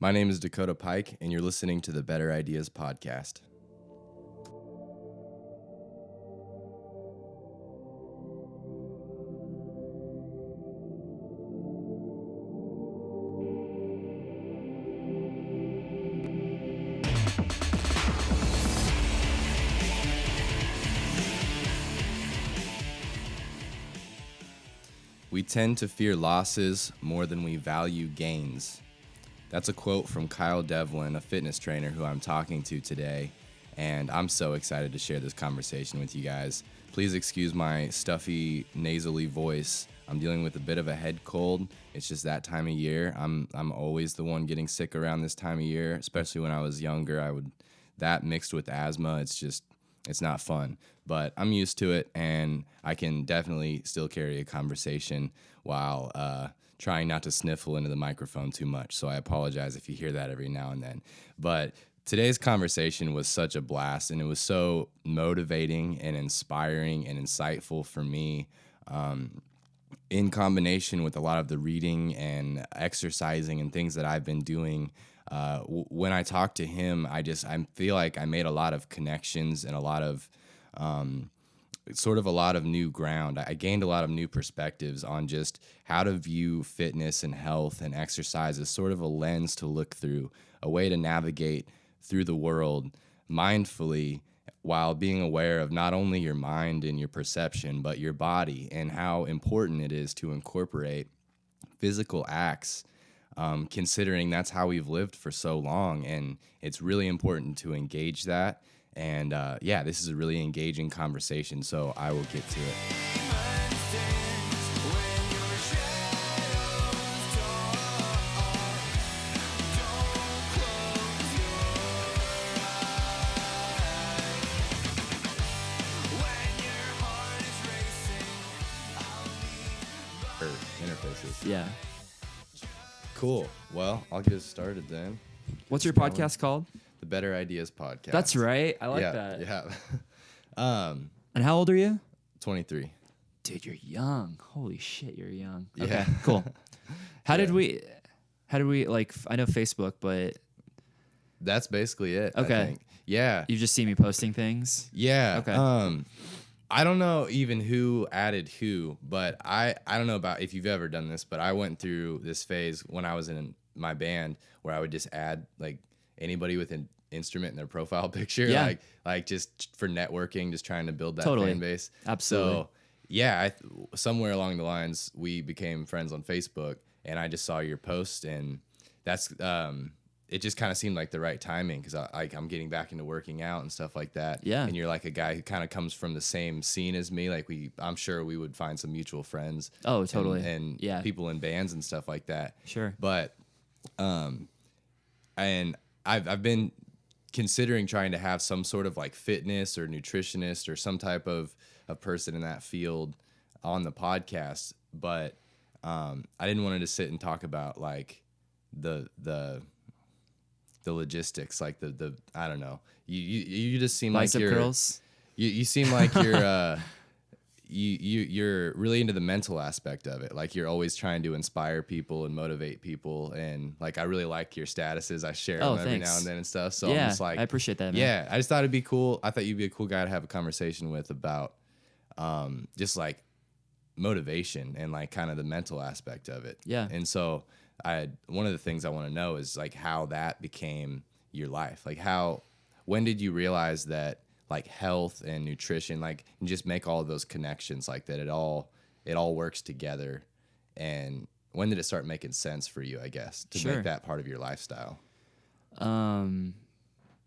My name is Dakota Pike, and you're listening to the Better Ideas Podcast. We tend to fear losses more than we value gains. That's a quote from Kyle Devlin, a fitness trainer who I'm talking to today, and I'm so excited to share this conversation with you guys. Please excuse my stuffy, nasally voice. I'm dealing with a bit of a head cold. It's just that time of year. I'm always the one getting sick around this time of year, especially when I was younger. That mixed with asthma, it's not fun. But I'm used to it, and I can definitely still carry a conversation while trying not to sniffle into the microphone too much. So I apologize if you hear that every now and then. But today's conversation was such a blast, and it was so motivating and inspiring and insightful for me, in combination with a lot of the reading and exercising and things that I've been doing. When I talked to him, I feel like I made a lot of connections and a lot of new ground. I gained a lot of new perspectives on just how to view fitness and health and exercise as sort of a lens to look through, a way to navigate through the world mindfully while being aware of not only your mind and your perception, but your body, and how important it is to incorporate physical acts, considering that's how we've lived for so long. And it's really important to engage that. And this is a really engaging conversation, so I will get to it. Interfaces. Yeah. Cool. Well, I'll get started then. What's your podcast called? The Better Ideas Podcast. That's right. I like that. Yeah. And how old are you? 23. Dude, you're young. Holy shit, you're young. Yeah. Okay, cool. How did we like, I know Facebook, but That's basically it. Okay. I think. Yeah. you just see me posting things? Yeah. Okay. I don't know even who added who, but I don't know about if you've ever done this, but I went through this phase when I was in my band where I would just add like anybody with an instrument in their profile picture, Yeah. like just for networking, just trying to build that Totally. fan base. Absolutely. So yeah, somewhere along the lines we became friends on Facebook, and I just saw your post, and that's it just kind of seemed like the right timing because I'm getting back into working out and stuff like that. Yeah. And you're like a guy who kind of comes from the same scene as me. Like I'm sure we would find some mutual friends. Oh, totally. And yeah. people in bands and stuff like that. Sure. But, and I've been considering trying to have some sort of like fitness or nutritionist or some type of a person in that field on the podcast. But, I didn't want to just sit and talk about like the logistics, like the I don't know. You just seem Bicep like you're curls. You seem like you're you're really into the mental aspect of it. Like you're always trying to inspire people and motivate people, and like I really like your statuses. I share them every now and then and stuff. So yeah, I'm just like, I appreciate that, man. Yeah, I just thought it'd be cool. I thought you'd be a cool guy to have a conversation with about just motivation and like kind of the mental aspect of it. Yeah. And so one of the things I want to know is like how that became your life. Like when did you realize that like health and nutrition, like, and just make all of those connections like that it all works together? And when did it start making sense for you, I guess, to Sure. make that part of your lifestyle? Yeah,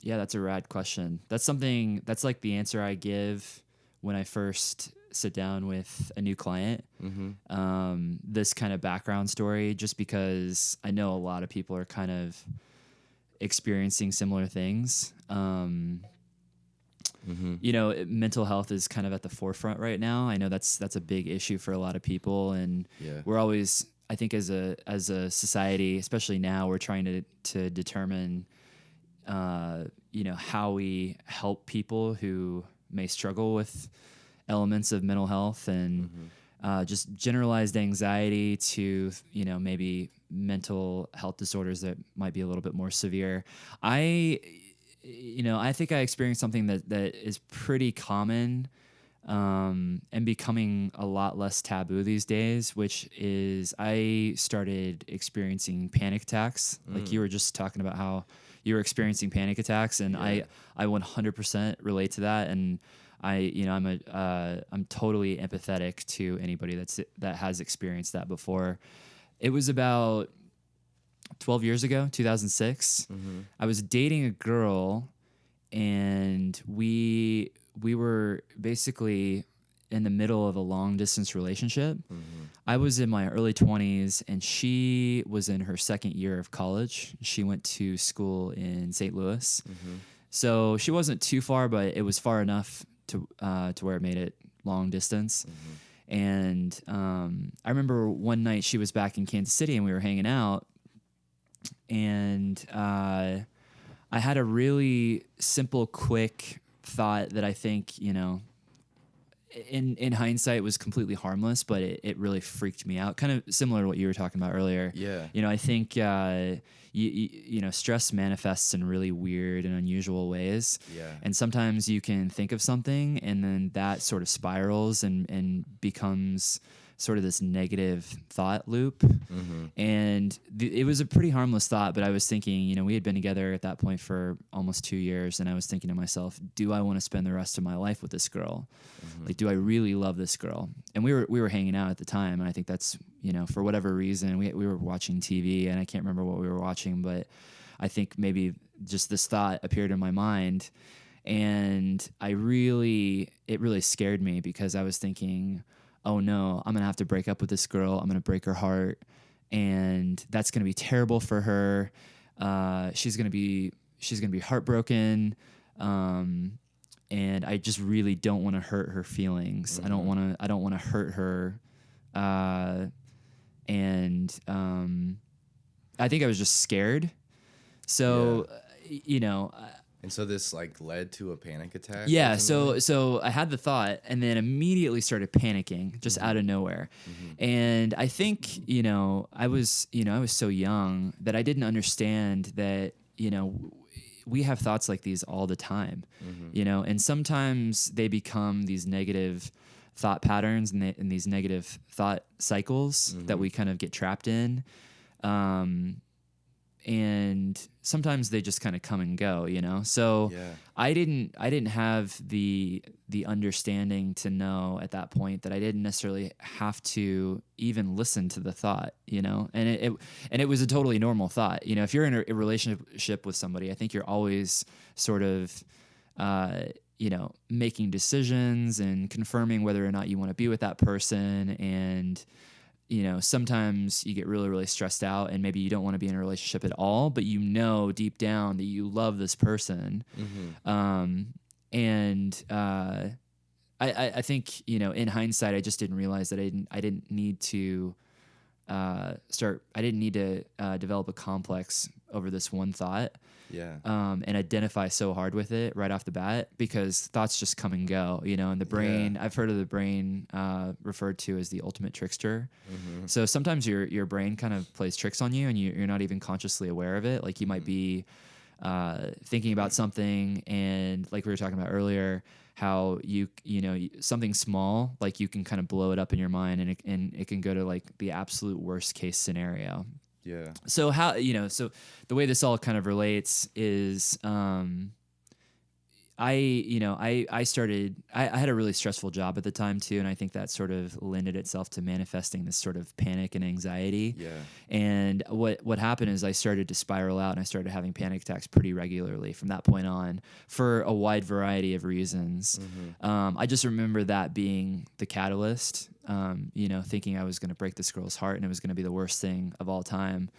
that's a rad question. That's like the answer I give when I first sit down with a new client. Mm-hmm. This kind of background story, just because I know a lot of people are kind of experiencing similar things. Mm-hmm. You know, mental health is kind of at the forefront right now. I know that's a big issue for a lot of people, and Yeah. we're always, I think, as a society, especially now, we're trying to determine, how we help people who may struggle with elements of mental health and just generalized anxiety to, maybe mental health disorders that might be a little bit more severe. I think I experienced something that is pretty common and becoming a lot less taboo these days, which is I started experiencing panic attacks. Like you were just talking about how you were experiencing panic attacks, and I 100% relate to that. And I'm totally empathetic to anybody that has experienced that before. It was about 12 years ago, 2006. I was dating a girl, and we were basically in the middle of a long distance relationship. I was in my early 20s, and she was in her second year of college. She went to school in St. Louis. So she wasn't too far, but it was far enough to where it made it long distance. And I remember one night she was back in Kansas City, and we were hanging out, and I had a really simple, quick thought that I think, in hindsight was completely harmless, but it really freaked me out. Kind of similar to what you were talking about earlier. Yeah. I think stress manifests in really weird and unusual ways. Yeah. And sometimes you can think of something, and then that sort of spirals and becomes sort of this negative thought loop. And it was a pretty harmless thought, but I was thinking, we had been together at that point for almost 2 years, and I was thinking to myself, do I want to spend the rest of my life with this girl? Like, do I really love this girl? And we were hanging out at the time, and I think that's, for whatever reason, we were watching TV, and I can't remember what we were watching, but I think maybe just this thought appeared in my mind, and it really scared me, because I was thinking, oh no, I'm going to have to break up with this girl. I'm going to break her heart, and that's going to be terrible for her. She's going to be heartbroken. And I just really don't want to hurt her feelings. I don't want to hurt her. And I think I was just scared. So, And so this led to a panic attack? Yeah, so I had the thought, and then immediately started panicking just out of nowhere. And I think, I was so young that I didn't understand that, we have thoughts like these all the time, and sometimes they become these negative thought patterns and these negative thought cycles that we kind of get trapped in. And sometimes they just kind of come and go, So I didn't have the understanding to know at that point that I didn't necessarily have to even listen to the thought, and it was a totally normal thought. If you're in a relationship with somebody, I think you're always sort of, making decisions and confirming whether or not you want to be with that person. And sometimes you get really, really stressed out, and maybe you don't want to be in a relationship at all, but deep down that you love this person. I think, in hindsight, I just didn't realize that I didn't need to develop a complex over this one thought. And identify so hard with it right off the bat, because thoughts just come and go, and the brain, I've heard of the brain referred to as the ultimate trickster. So sometimes your brain kind of plays tricks on you, and you're not even consciously aware of it. Like you might be thinking about something, and like we were talking about earlier, how something small, like you can kind of blow it up in your mind, and it can go to like the absolute worst case scenario. Yeah. So so the way this all kind of relates is, I had a really stressful job at the time too, and I think that sort of lended itself to manifesting this sort of panic and anxiety. Yeah. And what happened is I started to spiral out, and I started having panic attacks pretty regularly from that point on, for a wide variety of reasons. I just remember that being the catalyst. Thinking I was going to break this girl's heart, and it was going to be the worst thing of all time.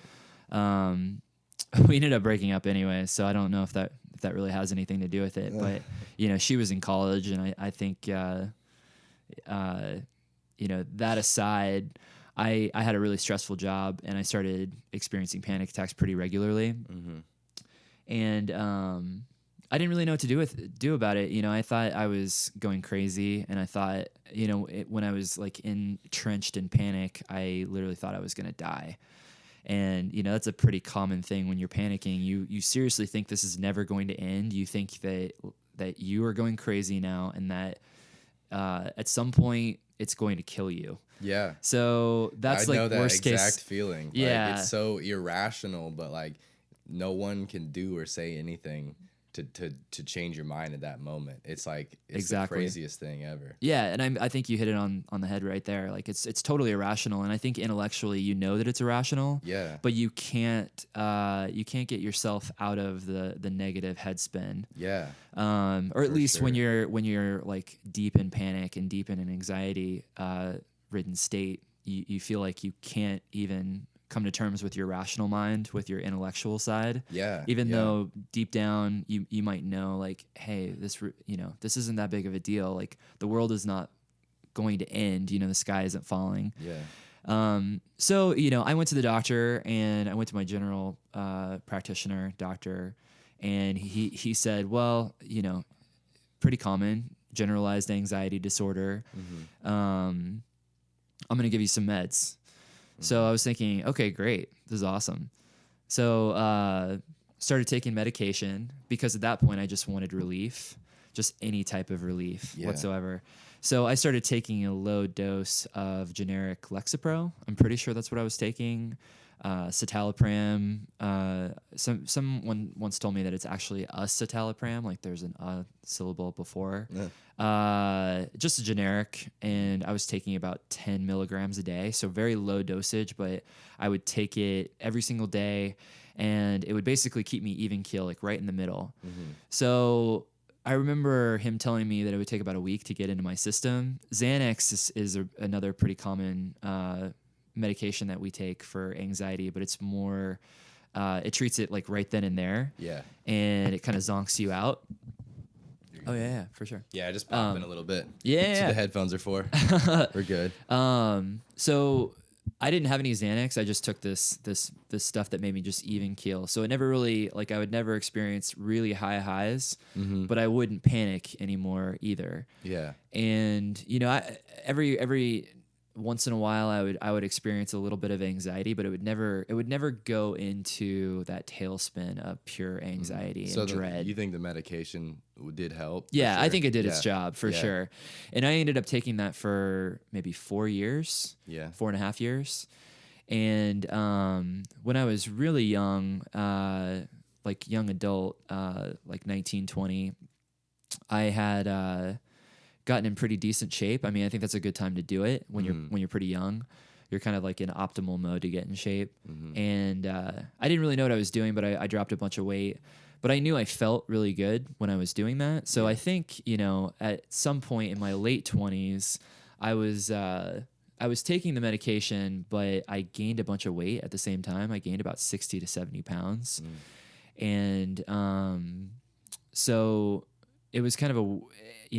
We ended up breaking up anyway, so I don't know if that really has anything to do with it. But she was in college, and I think that aside, I had a really stressful job, and I started experiencing panic attacks pretty regularly. And I didn't really know what to do about it. I thought I was going crazy, and I thought, when I was like entrenched in panic, I literally thought I was going to die. And, that's a pretty common thing when you're panicking. You seriously think this is never going to end. You think that you are going crazy now, and that at some point it's going to kill you. Yeah. So that's I know that worst exact case. feeling. Yeah. Like, it's so irrational, but like no one can do or say anything to change your mind at that moment. It's like it's the craziest thing ever. Yeah, and I think you hit it on the head right there. Like it's totally irrational, and I think intellectually you know that it's irrational. Yeah. But you can't get yourself out of the negative head spin. Yeah. Or at least when you're like deep in panic and deep in an anxiety ridden state, you feel like you can't even come to terms with your rational mind, with your intellectual side. Yeah. Even though deep down you might know, like, hey, this isn't that big of a deal. Like, the world is not going to end. The sky isn't falling. Yeah. So I went to the doctor, and I went to my general practitioner doctor, and he said, well, pretty common generalized anxiety disorder. Mm-hmm. I'm going to give you some meds. So I was thinking, okay, great. This is awesome. So started taking medication, because at that point I just wanted relief, just any type of relief whatsoever. So I started taking a low dose of generic Lexapro. I'm pretty sure that's what I was taking. Citalopram. Someone once told me that it's actually a citalopram, like there's an syllable before. Just a generic, and I was taking about 10 milligrams a day, so very low dosage, but I would take it every single day, and it would basically keep me even keel, like right in the middle. Mm-hmm. So I remember him telling me that it would take about a week to get into my system. Xanax is another pretty common medication that we take for anxiety, but it's more, it treats it like right then and there. Yeah. And it kind of zonks you out. Oh yeah, for sure. Yeah, just pop in a little bit. Yeah. That's what the headphones are for. We're good. So I didn't have any Xanax. I just took this stuff that made me just even keel. So it never really, like, I would never experience really high highs, but I wouldn't panic anymore either. Yeah. And every once in a while I would experience a little bit of anxiety, but it would never go into that tailspin of pure anxiety and dread. You think the medication did help? Yeah, sure? I think it did its job for sure. And I ended up taking that for maybe 4 years, 4.5 years. And when I was really young, like young adult, like 19, 20, I had gotten in pretty decent shape. I mean, I think that's a good time to do it when you're pretty young. You're kind of like in optimal mode to get in shape. Mm-hmm. And I didn't really know what I was doing, but I dropped a bunch of weight. But I knew I felt really good when I was doing that. So I think, at some point in my late 20s, I was taking the medication, but I gained a bunch of weight at the same time. I gained about 60 to 70 pounds. And so it was kind of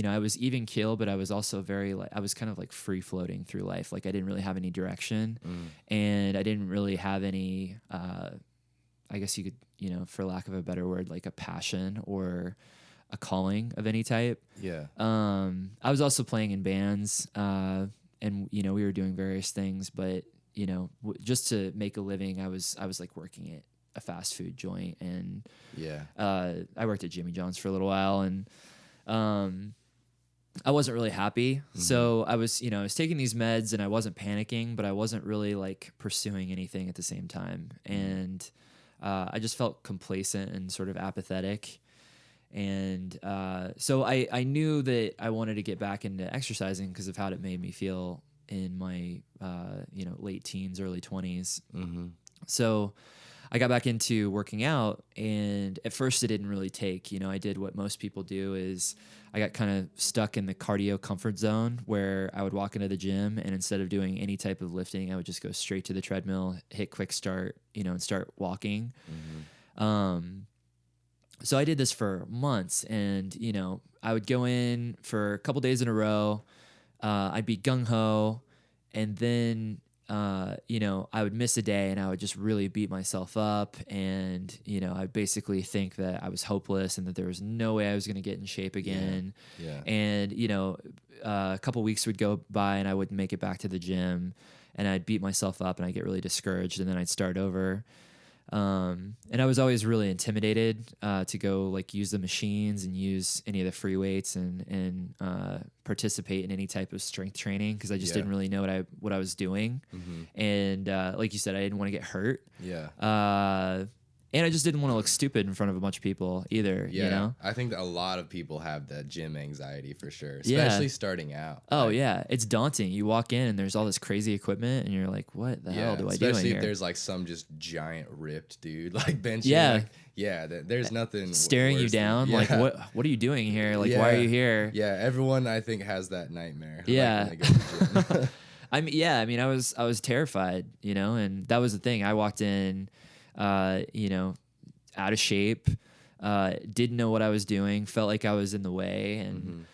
I was even keel, but I was also I was kind of like free floating through life. Like, I didn't really have any direction, and I didn't really have any, I guess you could, for lack of a better word, like a passion or a calling of any type. Yeah. I was also playing in bands, and we were doing various things, but just to make a living, I was like working at a fast food joint, and I worked at Jimmy John's for a little while, and I wasn't really happy. So I was taking these meds, and I wasn't panicking, but I wasn't really like pursuing anything at the same time. And I just felt complacent and sort of apathetic. And so I knew that I wanted to get back into exercising because of how it made me feel in my late teens, early 20s. So I got back into working out, and at first it didn't really take. I did what most people do, is I got kind of stuck in the cardio comfort zone, where I would walk into the gym, and instead of doing any type of lifting, I would just go straight to the treadmill, hit quick start, and start walking. So I did this for months, and I would go in for a couple days in a row. I'd be gung ho, and then I would miss a day, and I would just really beat myself up, and I'd basically think that I was hopeless and that there was no way I was going to get in shape again. And a couple weeks would go by, and I wouldn't make it back to the gym, and I'd beat myself up and I'd get really discouraged, and then I'd start over. And I was always really intimidated to go like use the machines and use any of the free weights and participate in any type of strength training, because I just didn't really know what I was doing. And like you said, I didn't want to get hurt. And I just didn't want to look stupid in front of a bunch of people either. Yeah, you know? I think that a lot of people have that gym anxiety for sure, especially starting out. Oh, yeah. It's daunting. You walk in and there's all this crazy equipment and you're like, what the hell do I do in here? Especially if there's like some just giant ripped dude like benching. There's nothing staring you down. Like, what are you doing here? Like, why are you here? Yeah, everyone I think has that nightmare. Yeah. Like, when they go to the gym. I mean, I was terrified, you know, and that was the thing. I walked in, you know, out of shape, didn't know what I was doing, felt like I was in the way. And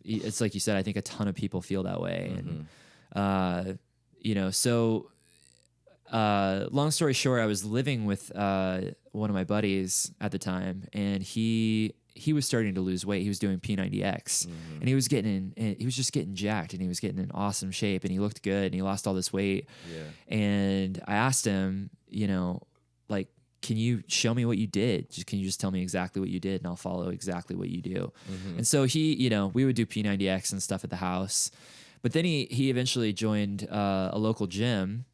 it's like you said, I think a ton of people feel that way. And, you know, so long story short, I was living with one of my buddies at the time, and he was starting to lose weight. He was doing P90X, and he was just getting jacked, and he was getting in awesome shape, and he looked good, and he lost all this weight. And I asked him, you know, like, can you show me what you did? Can you just tell me exactly what you did, and I'll follow exactly what you do? And so he, you know, we would do P90X and stuff at the house, but then he eventually joined a local gym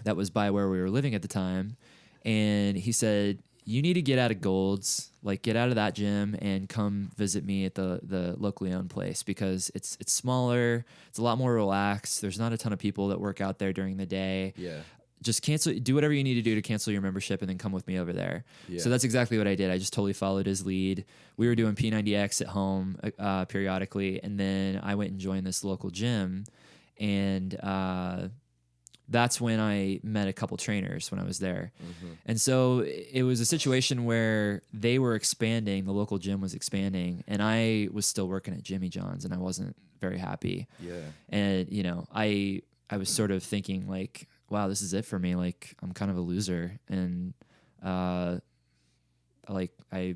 that was by where we were living at the time. And he said, you need to get out of Gold's, like get out of that gym and come visit me at the locally owned place, because it's smaller. It's a lot more relaxed. There's not a ton of people that work out there during the day. Just do whatever you need to do to cancel your membership and then come with me over there. So that's exactly what I did. I just totally followed his lead. We were doing P90X at home periodically. And then I went and joined this local gym. And that's when I met a couple trainers when I was there. And so it was a situation where they were expanding, the local gym was expanding, and I was still working at Jimmy John's, and I wasn't very happy. And, you know, I was sort of thinking like, wow, this is it for me. Like, I'm kind of a loser. And like I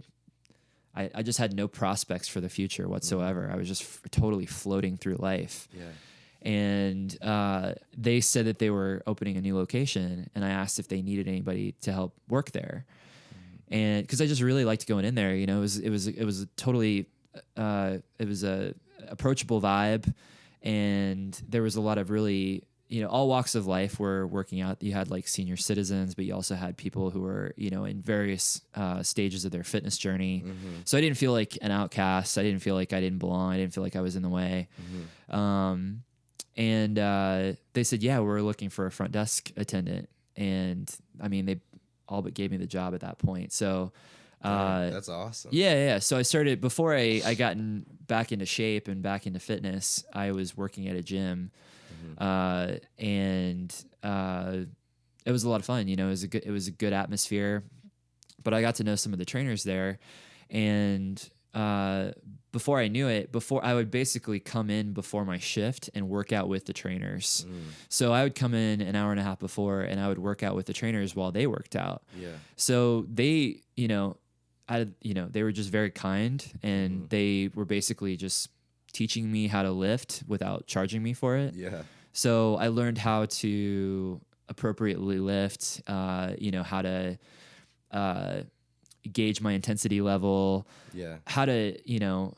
just had no prospects for the future whatsoever. I was just totally floating through life. And they said that they were opening a new location, and I asked if they needed anybody to help work there. And because I just really liked going in there, you know, it was a totally it was a approachable vibe, and there was a lot of really, you know, all walks of life were working out. You had like senior citizens, but you also had people who were, you know, in various stages of their fitness journey. So I didn't feel like an outcast. I didn't feel like I didn't belong. I didn't feel like I was in the way. And they said, yeah, we're looking for a front desk attendant. And I mean, they all but gave me the job at that point. So that's awesome. Yeah. So I started, before I got back into shape and back into fitness, I was working at a gym. And it was a lot of fun. You know, it was a good atmosphere, but I got to know some of the trainers there. And before I knew it, I would basically come in before my shift and work out with the trainers. So I would come in an hour and a half before, and I would work out with the trainers while they worked out. So they, you know, they were just very kind, and they were basically just teaching me how to lift without charging me for it. So I learned how to appropriately lift, you know, how to gauge my intensity level, how to, you know,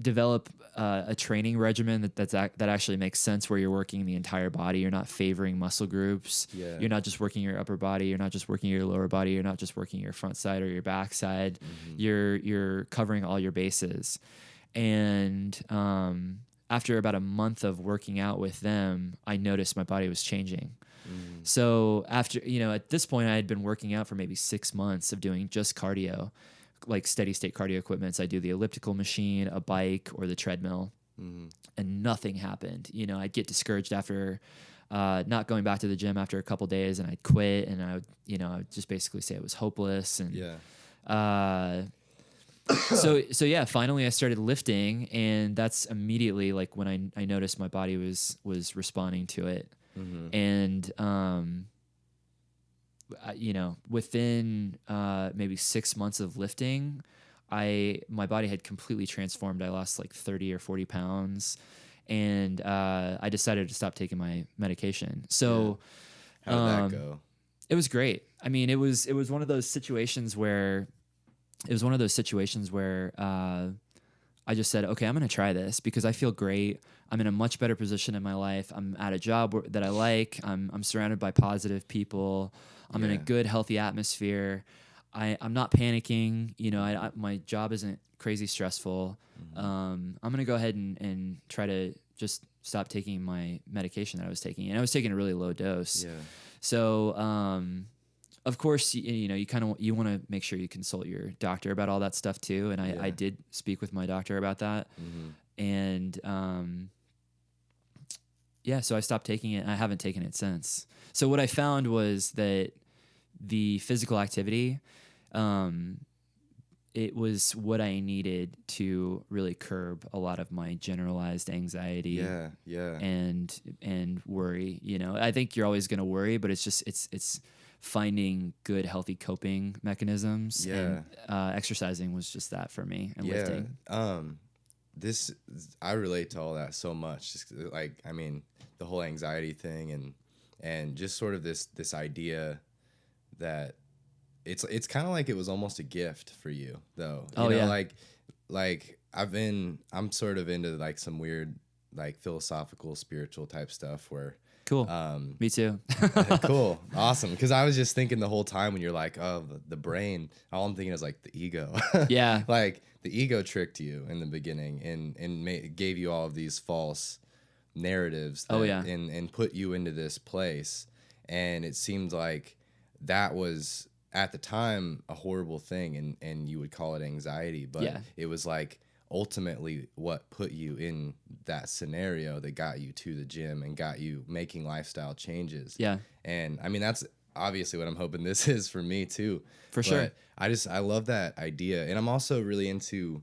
develop a training regimen that actually makes sense, where you're working the entire body. You're not favoring muscle groups. You're not just working your upper body. You're not just working your lower body. You're not just working your front side or your back side. You're covering all your bases. And after about a month of working out with them, I noticed my body was changing. So after, you know, at this point, I had been working out for maybe 6 months of doing just cardio, like steady state cardio equipment. So I do the elliptical machine, a bike, or the treadmill, and nothing happened. You know, I'd get discouraged after not going back to the gym after a couple days, and I'd quit, and I would just basically say it was hopeless. And so yeah, finally I started lifting, and that's immediately like when I noticed my body was responding to it. And you know, within maybe 6 months of lifting, my body had completely transformed. I lost like 30 or 40 pounds, and I decided to stop taking my medication. So How did that go? it was great. I mean, it was one of those situations where I just said, okay, I'm going to try this because I feel great. I'm in a much better position in my life. I'm at a job that I like. I'm surrounded by positive people. I'm in a good, healthy atmosphere. I'm not panicking. You know, my job isn't crazy stressful. I'm going to go ahead and try to just stop taking my medication that I was taking. And I was taking a really low dose. Yeah. So, of course, you know, you want to make sure you consult your doctor about all that stuff too. And I did speak with my doctor about that. And, so I stopped taking it and I haven't taken it since. So what I found was that the physical activity, it was what I needed to really curb a lot of my generalized anxiety and worry. You know, I think you're always going to worry, but it's finding good, healthy coping mechanisms. Yeah. And exercising was just that for me, and lifting. I relate to all that so much. Just like, I mean, the whole anxiety thing and just sort of this idea that it's kind of like it was almost a gift for you though. You know, like I'm sort of into like some weird like philosophical spiritual type stuff where cool. Me too. Cool. Awesome. Because I was just thinking the whole time when you're like, oh, the brain, all I'm thinking is like the ego. Yeah. Like the ego tricked you in the beginning and gave you all of these false narratives and put you into this place. And it seemed like that was at the time a horrible thing and you would call it anxiety. But it was like ultimately what put you in that scenario that got you to the gym and got you making lifestyle changes. Yeah. And I mean, that's obviously what I'm hoping this is for me too. For sure. I love that idea. And I'm also really into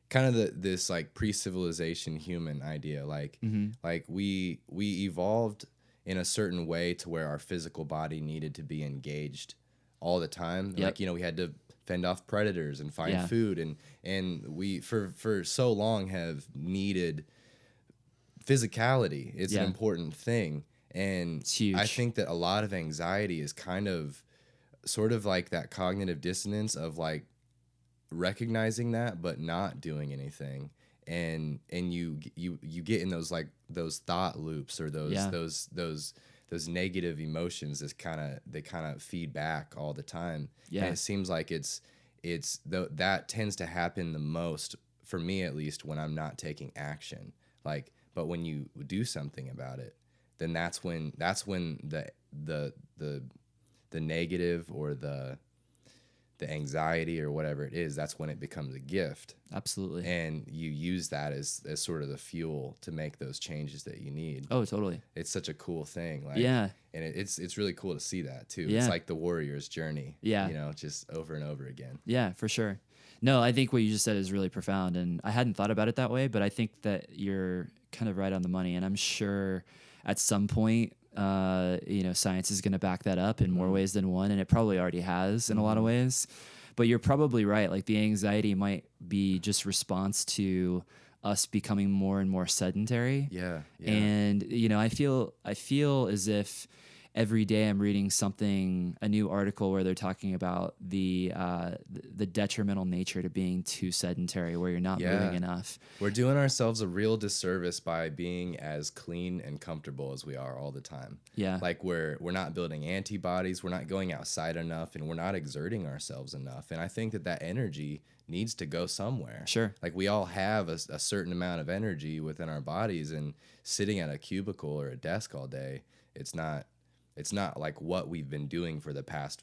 kind of this like pre-civilization human idea. Like, like we evolved in a certain way to where our physical body needed to be engaged all the time. Like, you know, we had to fend off predators and find food and we for so long have needed physicality. It's an important thing. And it's huge. I think that a lot of anxiety is kind of sort of like that cognitive dissonance of like recognizing that but not doing anything. And you get in those like those thought loops or those negative emotions that kind of feed back all the time. And it seems like that tends to happen the most for me, at least, when I'm not taking action. Like, but when you do something about it, then that's when the negative or the anxiety or whatever it is, that's when it becomes a gift. Absolutely. And you use that as sort of the fuel to make those changes that you need. Oh, totally. It's such a cool thing. Like, and it's really cool to see that too. It's like the warrior's journey. Yeah. You know, just over and over again. Yeah, for sure. No, I think what you just said is really profound, and I hadn't thought about it that way, but I think that you're kind of right on the money, and I'm sure at some point, you know, science is going to back that up in more ways than one, and it probably already has in a lot of ways. But you're probably right. Like the anxiety might be just response to us becoming more and more sedentary. Yeah. And you know, I feel as if every day I'm reading a new article where they're talking about the detrimental nature to being too sedentary, where you're not moving enough. We're doing ourselves a real disservice by being as clean and comfortable as we are all the time. Yeah. Like we're not building antibodies, we're not going outside enough, and we're not exerting ourselves enough. And I think that energy needs to go somewhere. Sure. Like we all have a certain amount of energy within our bodies, and sitting at a cubicle or a desk all day, it's not like what we've been doing for the past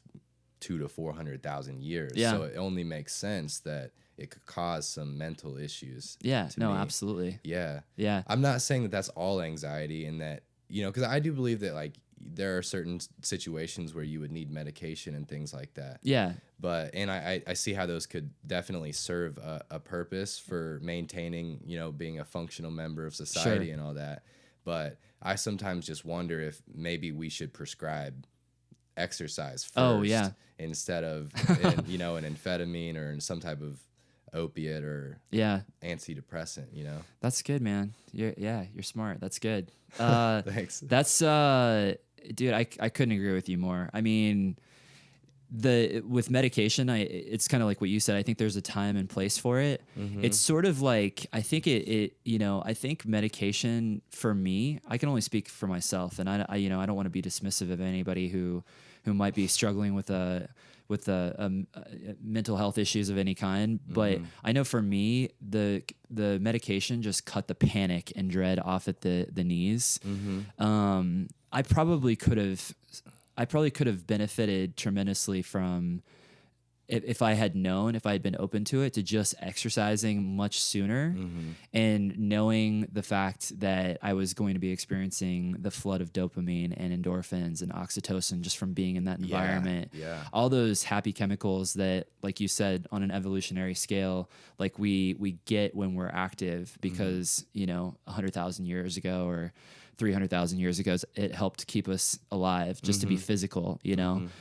200,000 to 400,000 years. Yeah. So it only makes sense that it could cause some mental issues. Yeah. No, me. Absolutely. Yeah. Yeah. I'm not saying that that's all anxiety, and that, you know, because I do believe that like there are certain situations where you would need medication and things like that. Yeah. And I see how those could definitely serve a purpose for maintaining, you know, being a functional member of society and all that. But I sometimes just wonder if maybe we should prescribe exercise first instead of, you know, an amphetamine or some type of opiate or Yeah. antidepressant, you know? That's good, man. You're smart. That's good. Thanks. That's dude, I couldn't agree with you more. I mean, with medication, it's kind of like what you said. I think there's a time and place for it. It's sort of like, I think I think medication for me, I can only speak for myself, and I I don't want to be dismissive of anybody who might be struggling with mental health issues of any kind. But I know for me, the medication just cut the panic and dread off at the knees. I probably could have benefited tremendously from if I had known, if I had been open to it, to just exercising much sooner and knowing the fact that I was going to be experiencing the flood of dopamine and endorphins and oxytocin just from being in that environment. Yeah. All those happy chemicals that, like you said, on an evolutionary scale, like we get when we're active because, 100,000 years ago or 300,000 years ago, it helped keep us alive just to be physical,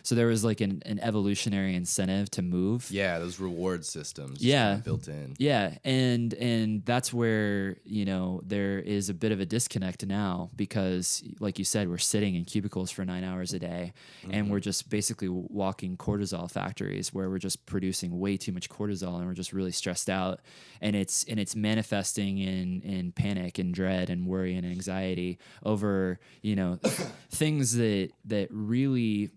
So there was like an evolutionary incentive to move. Yeah, those reward systems. Yeah, built in. Yeah, and that's where there is a bit of a disconnect now because, like you said, we're sitting in cubicles for 9 hours a day, and we're just basically walking cortisol factories where we're just producing way too much cortisol, and we're just really stressed out, and it's manifesting in panic and dread and worry and anxiety over things that really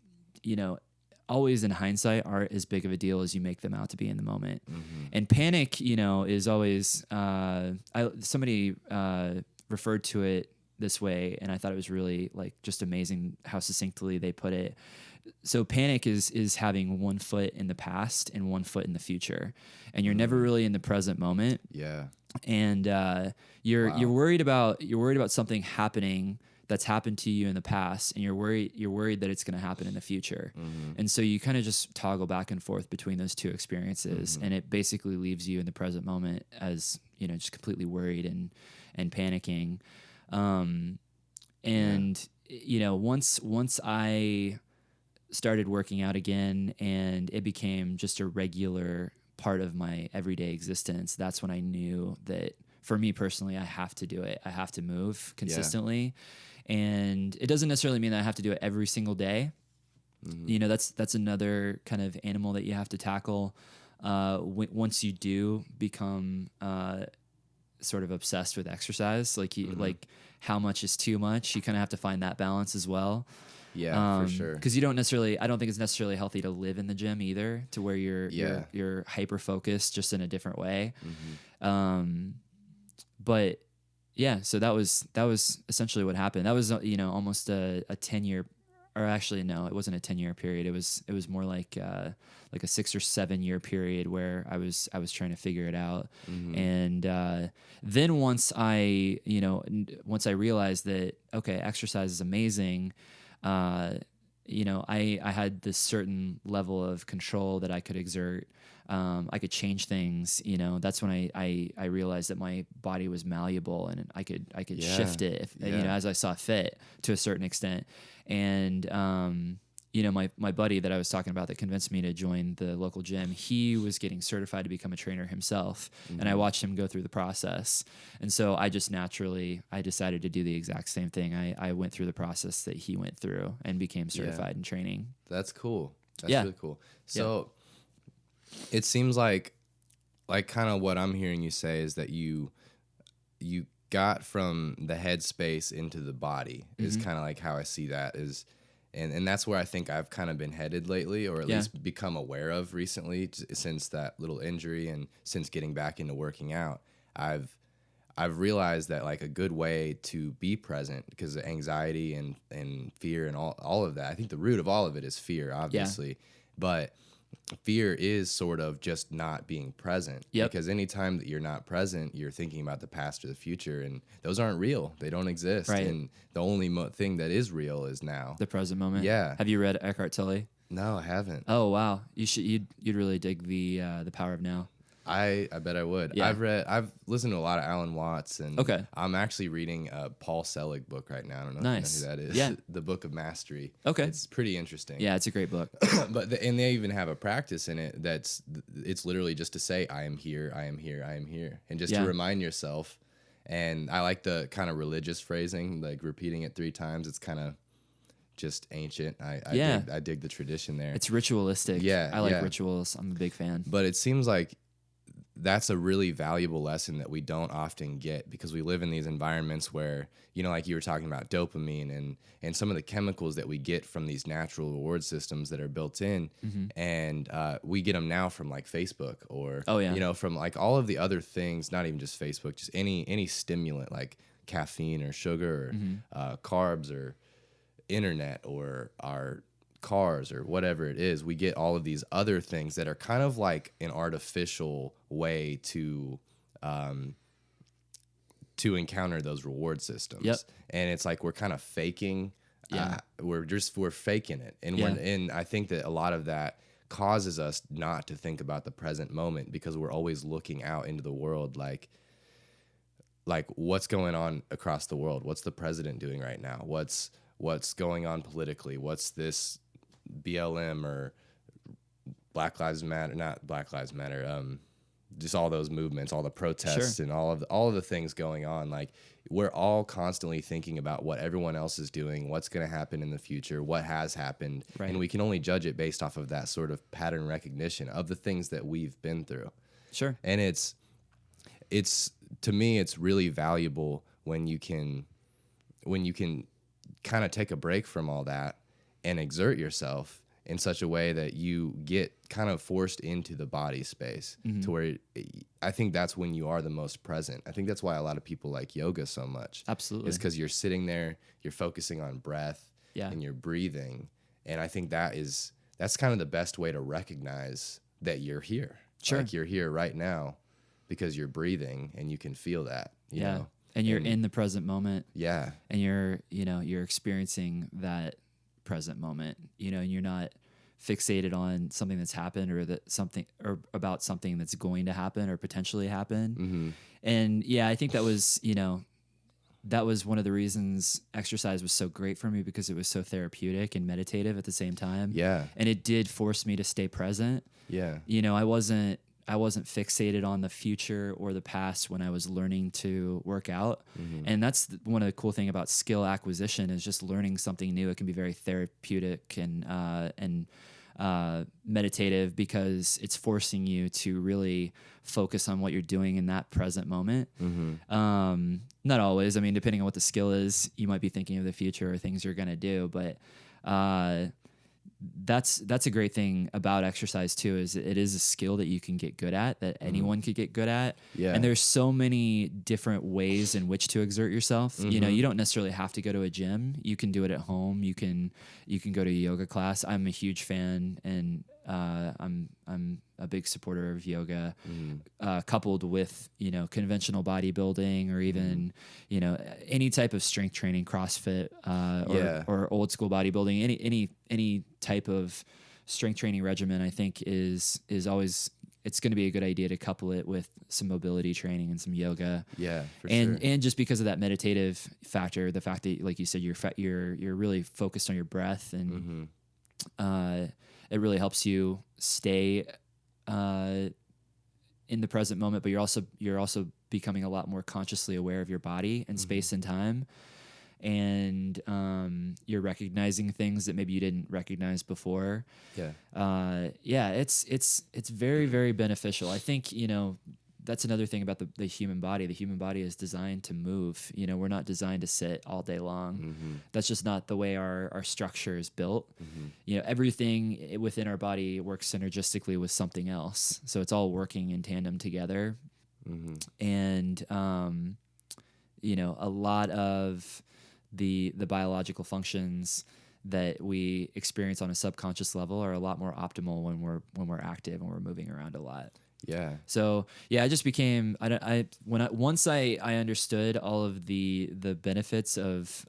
always in hindsight aren't as big of a deal as you make them out to be in the moment. And panic is always somebody referred to it this way, and I thought it was really like just amazing how succinctly they put it. So panic is having one foot in the past and one foot in the future, and you're never really in the present moment. Yeah. And you're worried about something happening that's happened to you in the past, and you're worried that it's going to happen in the future. And so you kind of just toggle back and forth between those two experiences, and it basically leaves you in the present moment as just completely worried and panicking. Once I started working out again and it became just a regular part of my everyday existence, that's when I knew that for me personally, I have to do it. I have to move consistently. And it doesn't necessarily mean that I have to do it every single day. That's another kind of animal that you have to tackle. Once you do become sort of obsessed with exercise, like how much is too much, you kind of have to find that balance as well. Yeah, for sure. Because I don't think it's necessarily healthy to live in the gym either, to where you're hyper focused just in a different way. But yeah, so that was essentially what happened. That was almost a 10-year, or actually no, it wasn't a 10-year period. It was more like a 6 or 7 year period where I was trying to figure it out. And then once I realized that okay, exercise is amazing. I had this certain level of control that I could exert. I could change things, that's when I realized that my body was malleable and I could shift it as I saw fit to a certain extent. And, my buddy that I was talking about that convinced me to join the local gym, he was getting certified to become a trainer himself. And I watched him go through the process. And so I decided to do the exact same thing. I went through the process that he went through and became certified in training. That's cool. That's really cool. So it seems like kind of what I'm hearing you say is that you got from the headspace into the body is kind of like how I see that is. And that's where I think I've kind of been headed lately, or at least become aware of recently since that little injury and since getting back into working out. I've realized that like a good way to be present, because of anxiety and fear and all of that. I think the root of all of it is fear, obviously. But fear is sort of just not being present. Because anytime that you're not present, you're thinking about the past or the future, and those aren't real. They don't exist. Right. And the only thing that is real is now. The present moment. Yeah. Have you read Eckhart Tolle? No, I haven't. Oh wow, you'd really dig the Power of Now. I bet I would. Yeah. I've listened to a lot of Alan Watts, and Okay. I'm actually reading a Paul Selig book right now. I don't know Nice. if you know who that is. Yeah. The Book of Mastery. Okay. It's pretty interesting. Yeah, it's a great book. And they even have a practice in it it's literally just to say, I am here, I am here, I am here, and just to remind yourself. And I like the kind of religious phrasing, like repeating it 3 times. It's kind of just ancient. I dig the tradition there. It's ritualistic. Yeah, I like rituals. I'm a big fan. But it seems like that's a really valuable lesson that we don't often get, because we live in these environments where, like you were talking about dopamine and some of the chemicals that we get from these natural reward systems that are built in. And we get them now from like Facebook or, from like all of the other things, not even just Facebook, just any stimulant like caffeine or sugar or carbs or internet or our cars or whatever it is. We get all of these other things that are kind of like an artificial way to encounter those reward systems. Yep. And it's like we're kind of faking. We're faking it, and I think that a lot of that causes us not to think about the present moment, because we're always looking out into the world like what's going on across the world, what's the president doing right now, what's going on politically, what's this BLM or Black Lives Matter, not Black Lives Matter, just all those movements, all the protests and all of the things going on. Like, we're all constantly thinking about what everyone else is doing, what's going to happen in the future, what has happened, and we can only judge it based off of that sort of pattern recognition of the things that we've been through. Sure. And it's to me, it's really valuable when you can kind of take a break from all that and exert yourself in such a way that you get kind of forced into the body space to where I think that's when you are the most present. I think that's why a lot of people like yoga so much. Absolutely. Is because you're sitting there, you're focusing on breath and you're breathing. And I think that's kind of the best way to recognize that you're here. Sure. Like, you're here right now because you're breathing and you can feel that, you know? And you're in the present moment. Yeah. And you're experiencing that present moment, and you're not fixated on something that's happened or about something that's going to happen or potentially happen. And I think that was one of the reasons exercise was so great for me, because it was so therapeutic and meditative at the same time. Yeah. And it did force me to stay present. Yeah. I wasn't fixated on the future or the past when I was learning to work out. And that's one of the cool thing about skill acquisition, is just learning something new. It can be very therapeutic and meditative, because it's forcing you to really focus on what you're doing in that present moment. Not always. I mean, depending on what the skill is, you might be thinking of the future or things you're going to do, but that's a great thing about exercise too, is it is a skill that you can get good at, that anyone could get good at. Yeah. And there's so many different ways in which to exert yourself. You don't necessarily have to go to a gym. You can do it at home. You can go to a yoga class. I'm a huge fan, and I'm a big supporter of yoga, coupled with, conventional bodybuilding, or even, any type of strength training, CrossFit, or old school bodybuilding, any type of strength training regimen, I think is always, it's going to be a good idea to couple it with some mobility training and some yoga. Yeah, for sure. And just because of that meditative factor, the fact that, like you said, you're really focused on your breath, and it really helps you stay in the present moment, but you're also becoming a lot more consciously aware of your body and space and time, and you're recognizing things that maybe you didn't recognize before. It's very, very beneficial. I think that's another thing about the human body. The human body is designed to move. We're not designed to sit all day long. That's just not the way our structure is built. Everything within our body works synergistically with something else. So it's all working in tandem together. And, a lot of the biological functions that we experience on a subconscious level are a lot more optimal when we're active and we're moving around a lot. Yeah. So I just became once I understood all of the benefits of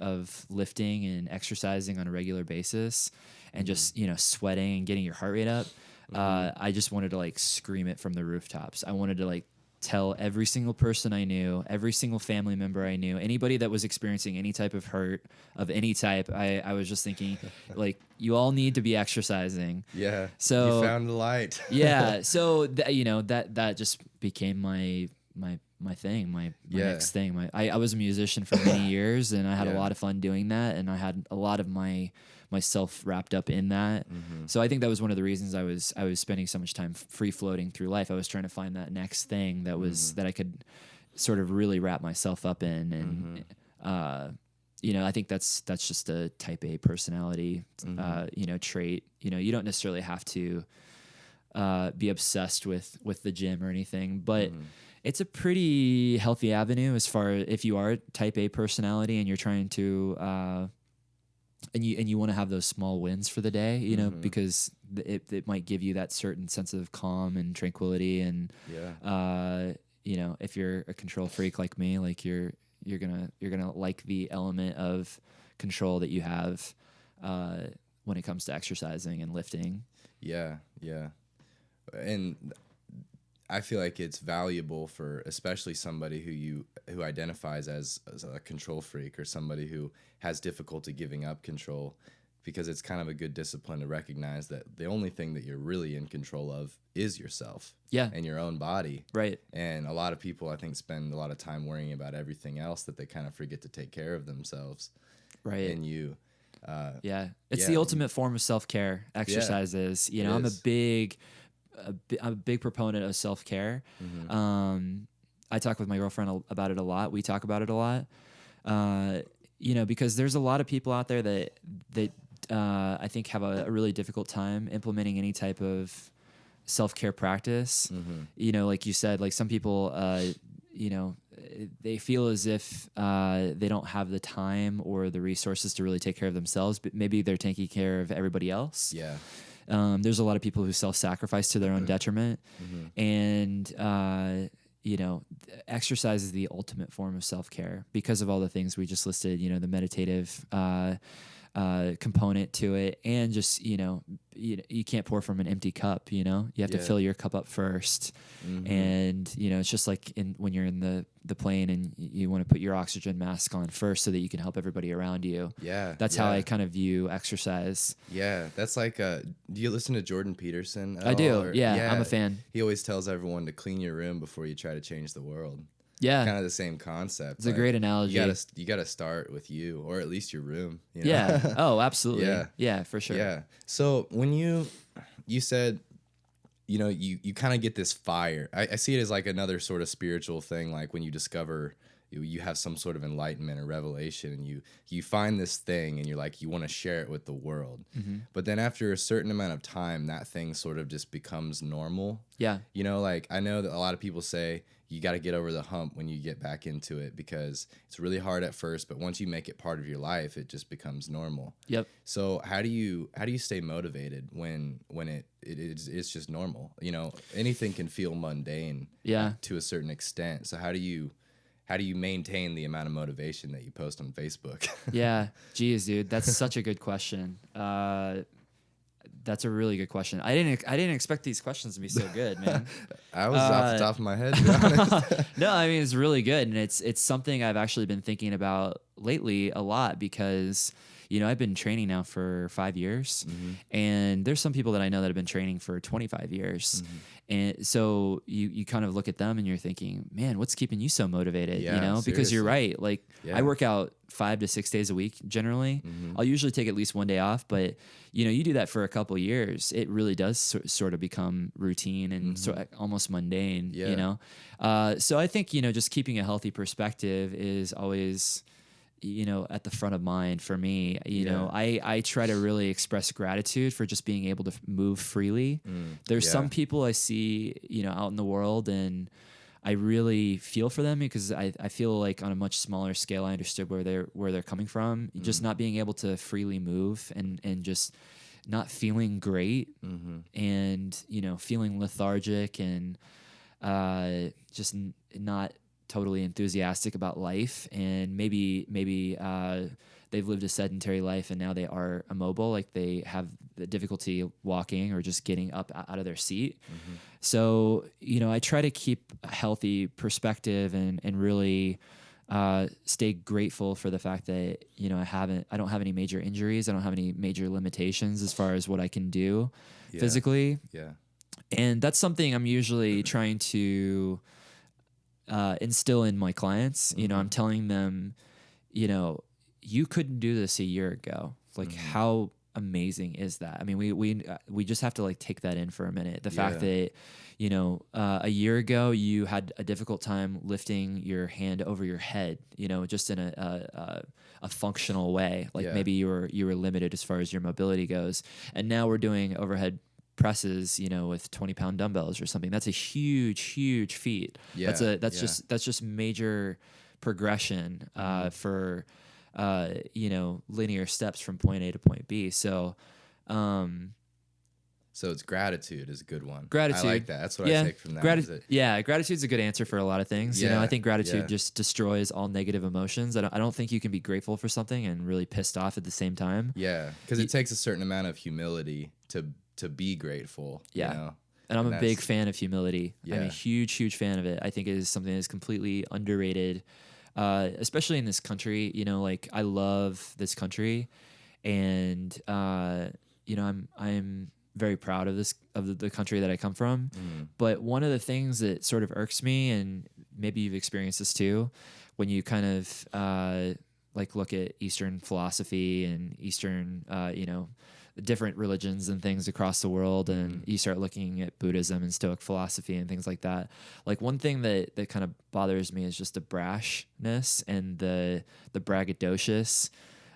lifting and exercising on a regular basis, and just sweating and getting your heart rate up. I just wanted to like scream it from the rooftops. I wanted to like tell every single person I knew, every single family member I knew, anybody that was experiencing any type of hurt of any type. I was just thinking, like, you all need to be exercising. Yeah. So you found the light. yeah. So that just became my thing, my next thing. I was a musician for many years, and I had a lot of fun doing that, and I had a lot of myself wrapped up in that. So I think that was one of the reasons I was spending so much time free floating through life. I was trying to find that next thing that was that I could sort of really wrap myself up in, and I think that's just a type A personality trait. You don't necessarily have to be obsessed with the gym or anything, but it's a pretty healthy avenue as far as if you are type A personality and you're trying to and you want to have those small wins for the day, because it might give you that certain sense of calm and tranquility. And if you're a control freak like me, like you're gonna like the element of control that you have when it comes to exercising and lifting. Yeah, and I feel like it's valuable for especially somebody who identifies as a control freak, or somebody who has difficulty giving up control, because it's kind of a good discipline to recognize that the only thing that you're really in control of is yourself. Yeah. And your own body. Right. And a lot of people, I think, spend a lot of time worrying about everything else that they kind of forget to take care of themselves. Right. And you. It's the ultimate form of self-care. Exercise is. I'm a big proponent of self-care. I talk with my girlfriend about it a lot. We talk about it a lot. Because there's a lot of people out there that I think have a really difficult time implementing any type of self-care practice. Like you said, like some people, they feel as if they don't have the time or the resources to really take care of themselves, but maybe they're taking care of everybody else. Yeah. There's a lot of people who self-sacrifice to their own detriment, and exercise is the ultimate form of self-care because of all the things we just listed. The meditative component to it, and just you can't pour from an empty cup. You have to fill your cup up first, and it's just like when you're in the plane and you want to put your oxygen mask on first so that you can help everybody around you. That's how I kind of view exercise. That's like do you listen to Jordan Peterson at I all, do. or? I'm a fan. He always tells everyone to clean your room before you try to change the world. Kind of the same concept. It's a great analogy. You gotta start with you, or at least your room. Oh, absolutely. Yeah, for sure. So when you said, you kind of get this fire. I see it as like another sort of spiritual thing, like when you discover you have some sort of enlightenment or revelation, and you find this thing and you're like, you want to share it with the world. But then after a certain amount of time, that thing sort of just becomes normal. Like I know that a lot of people say you got to get over the hump when you get back into it, because it's really hard at first, but once you make it part of your life, it just becomes normal. So how do you stay motivated when it's just normal? Anything can feel mundane to a certain extent. So how do you maintain the amount of motivation that you post on Facebook? Geez, dude, that's such a good question. That's a really good question. I didn't expect these questions to be so good, man. I was off the top of my head, to be honest. No, I mean, it's really good, and it's something I've actually been thinking about lately a lot, because I've been training now for 5 years, and there's some people that I know that have been training for 25 years. And so you kind of look at them and you're thinking, man, what's keeping you so motivated? Because you're right. Like I work out 5 to 6 days a week generally. I'll usually take at least one day off, but you do that for a couple years, it really does sort of become routine and almost mundane. So I think just keeping a healthy perspective is always at the front of mind for me. I try to really express gratitude for just being able to move freely. There's some people I see, out in the world, and I really feel for them, because I feel like on a much smaller scale, I understood where they're coming from. Just not being able to freely move and just not feeling great, and, feeling lethargic and just not totally enthusiastic about life, and maybe they they've lived a sedentary life and now they are immobile, like they have the difficulty walking or just getting up out of their seat. So, I try to keep a healthy perspective and really stay grateful for the fact that, I don't have any major injuries. I don't have any major limitations as far as what I can do physically. Yeah. And that's something I'm usually trying to instill in my clients. I'm telling them, you couldn't do this a year ago. Like, how amazing is that? I mean, we just have to like take that in for a minute. The fact that, a year ago you had a difficult time lifting your hand over your head, just in a functional way. Like maybe you were limited as far as your mobility goes. And now we're doing overhead presses, with 20-pound dumbbells or something. That's a huge feat. That's just major progression for linear steps from point A to point B. So it's gratitude is a good one. Gratitude. I like that. That's what I take from that. Gratitude's a good answer for a lot of things. I think gratitude just destroys all negative emotions. I don't think you can be grateful for something and really pissed off at the same time. Yeah, because it takes a certain amount of humility to be grateful. Yeah. And I'm a big fan of humility. I'm a huge fan of it. I think it is something that is completely underrated, especially in this country. Like I love this country, and I'm very proud of the country that I come from. But one of the things that sort of irks me, and maybe you've experienced this too, when you kind of look at Eastern philosophy and Eastern different religions and things across the world, and you start looking at Buddhism and Stoic philosophy and things like that. Like one thing that kind of bothers me is just the brashness and the braggadocious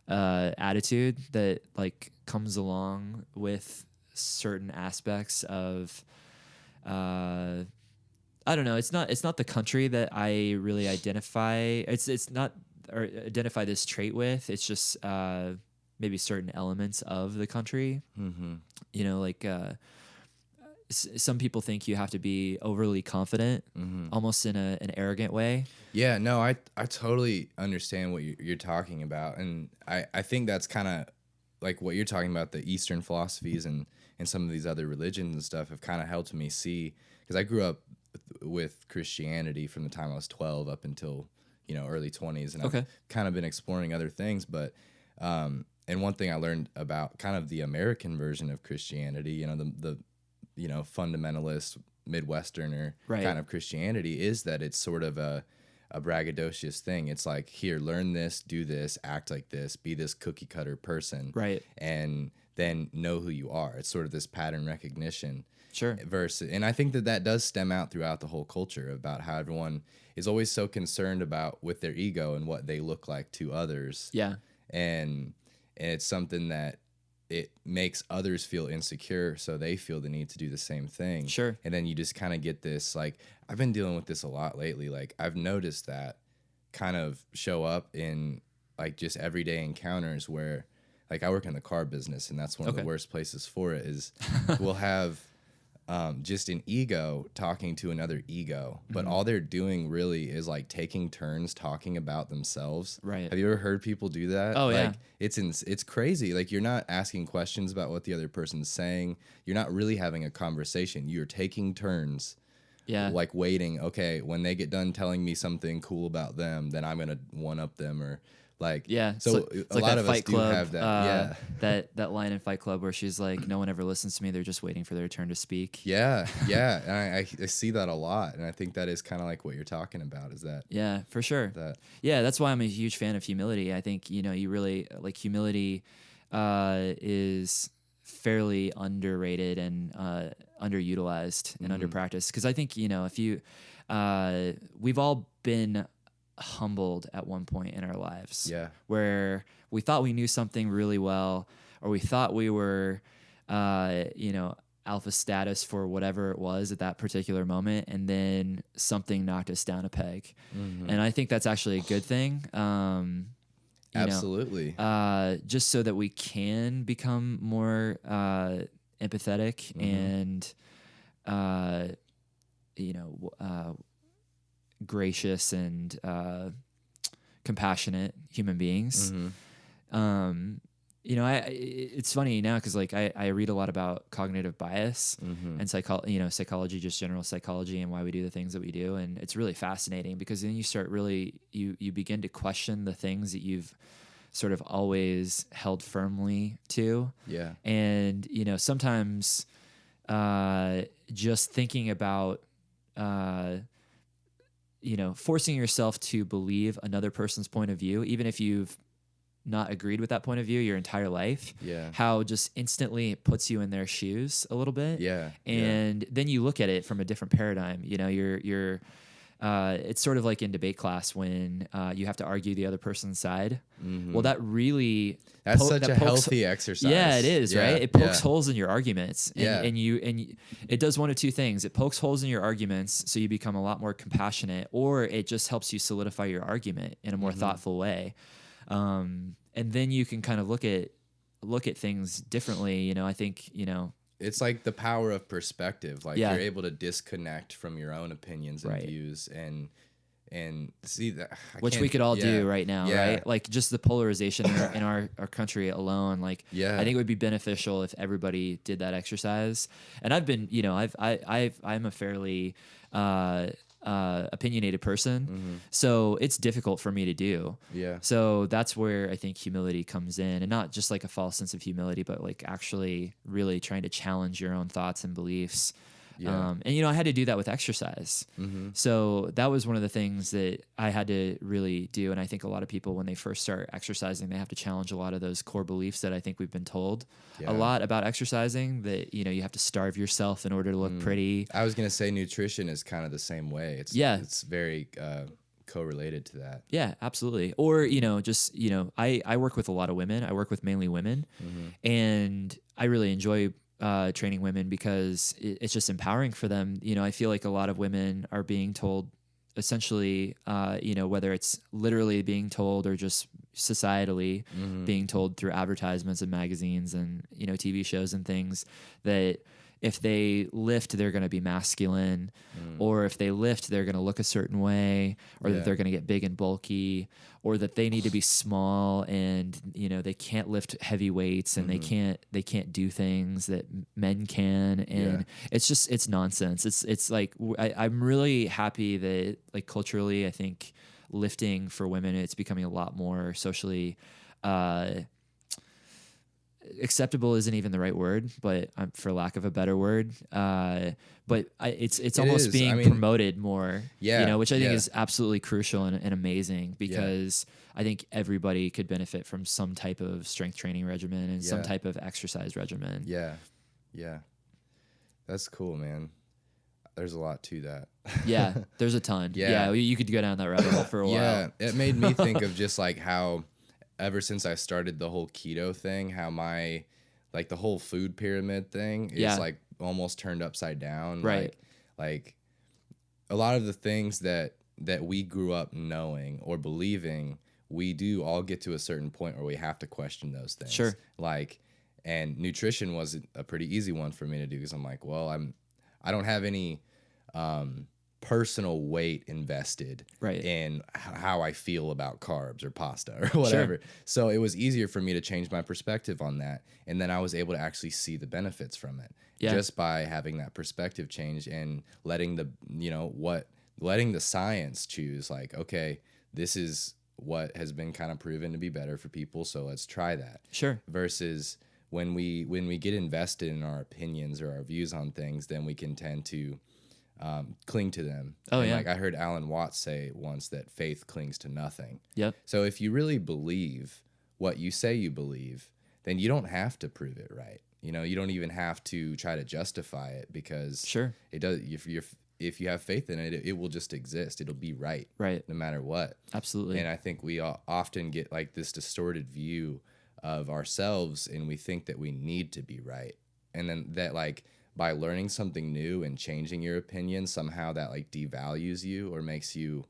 attitude that like comes along with certain aspects of I don't know. It's not the country that I really identify. It's not or identify this trait with. It's just maybe certain elements of the country. Some people think you have to be overly confident, almost in an arrogant way. Yeah, no, I totally understand what you're talking about. And I think that's kind of like what you're talking about, the Eastern philosophies and some of these other religions and stuff have kind of helped me see, because I grew up with Christianity from the time I was 12 up until, early 20s. And I've kind of been exploring other things. But, and one thing I learned about kind of the American version of Christianity, the fundamentalist Midwesterner kind of Christianity, is that it's sort of a braggadocious thing. It's like, here, learn this, do this, act like this, be this cookie cutter person. Right. And then know who you are. It's sort of this pattern recognition. Sure. And I think that does stem out throughout the whole culture about how everyone is always so concerned with their ego and what they look like to others. Yeah. And it's something that it makes others feel insecure, so they feel the need to do the same thing. Sure. And then you just kind of get this, like, I've been dealing with this a lot lately. Like, I've noticed that kind of show up in, like, just everyday encounters where, like, I work in the car business, and that's one of the worst places for it is we'll have just an ego talking to another ego, but all they're doing really is like taking turns talking about themselves. Right. Have you ever heard people do that? Oh, like, yeah. It's crazy. Like, you're not asking questions about what the other person's saying. You're not really having a conversation. You're taking turns. Yeah. Like waiting. Okay, when they get done telling me something cool about them, then I'm gonna one up them, or like. Yeah. So it's a lot of us do have that. That line in Fight Club where she's like, "No one ever listens to me. They're just waiting for their turn to speak." Yeah. And I see that a lot, and I think that is kind of like what you're talking about. Is that? Yeah, for sure. Yeah, that's why I'm a huge fan of humility. I think you really like humility is fairly underrated and underutilized and underpracticed, because I think if you we've all been humbled at one point in our lives, where we thought we knew something really well, or we thought we were alpha status for whatever it was at that particular moment, and then something knocked us down a peg. And I think that's actually a good thing. Absolutely. Just so that we can become more empathetic and gracious and compassionate human beings. It's funny now because like I read a lot about cognitive bias and psychology, just general psychology and why we do the things that we do, and it's really fascinating because then you start really you begin to question the things that you've sort of always held firmly to. Yeah. And sometimes just thinking about forcing yourself to believe another person's point of view, even if you've not agreed with that point of view your entire life, how just instantly it puts you in their shoes a little bit. And then you look at it from a different paradigm. You're it's sort of like in debate class when you have to argue the other person's side. Well, that's such a healthy exercise. Yeah, it is, right? It pokes holes in your arguments, and it does one of two things. It pokes holes in your arguments, so you become a lot more compassionate, or it just helps you solidify your argument in a more thoughtful way. And then you can kind of look at things differently. I think it's like the power of perspective. Like you're able to disconnect from your own opinions and views and see that, which we could all do right now, right? Like just the polarization in our country alone. Like, I think it would be beneficial if everybody did that exercise. And I've been, I'm a fairly opinionated person, so it's difficult for me to do. So that's where I think humility comes in, and not just like a false sense of humility, but like actually really trying to challenge your own thoughts and beliefs. And I had to do that with exercise. So that was one of the things that I had to really do. And I think a lot of people, when they first start exercising, they have to challenge a lot of those core beliefs that I think we've been told a lot about exercising, that, you have to starve yourself in order to look pretty. I was going to say nutrition is kind of the same way. It's very correlated to that. Yeah, absolutely. Or, I work with a lot of women. I work with mainly women, and I really enjoy training women because it's just empowering for them. I feel like a lot of women are being told essentially, whether it's literally being told or just societally being told through advertisements and magazines and, TV shows and things, that if they lift, they're going to be masculine, or if they lift, they're going to look a certain way, or that they're going to get big and bulky, or that they need to be small and, they can't lift heavy weights and they can't do things that men can. And it's nonsense. It's like, I'm really happy that like culturally, I think lifting for women, it's becoming a lot more socially, acceptable isn't even the right word, but for lack of a better word, but it's almost being promoted more, which I think is absolutely crucial and amazing, because I think everybody could benefit from some type of strength training regimen and some type of exercise regimen. Yeah. That's cool, man. There's a lot to that. Yeah, there's a ton. Yeah, you could go down that rabbit hole for a while. Yeah, it made me think of just like how ever since I started the whole keto thing, how my like the whole food pyramid thing is like almost turned upside down. Right. Like a lot of the things that we grew up knowing or believing, we do all get to a certain point where we have to question those things. Sure. Like, and nutrition was a pretty easy one for me to do, because I'm like, well, I don't have any personal weight invested in how I feel about carbs or pasta or whatever. Sure. So it was easier for me to change my perspective on that. And then I was able to actually see the benefits from it just by having that perspective change and letting letting the science choose, like, okay, this is what has been kind of proven to be better for people, so let's try that. Sure. Versus when we get invested in our opinions or our views on things, then we can tend to cling to them. Like I heard Alan Watts say once that faith clings to nothing. Yep. So if you really believe what you say you believe, then you don't have to prove it right. You don't even have to try to justify it, because it does. If you have faith in it, it will just exist. It'll be right, no matter what. Absolutely. And I think we often get like this distorted view of ourselves, and we think that we need to be right, and then that like by learning something new and changing your opinion, somehow that like devalues you or makes you,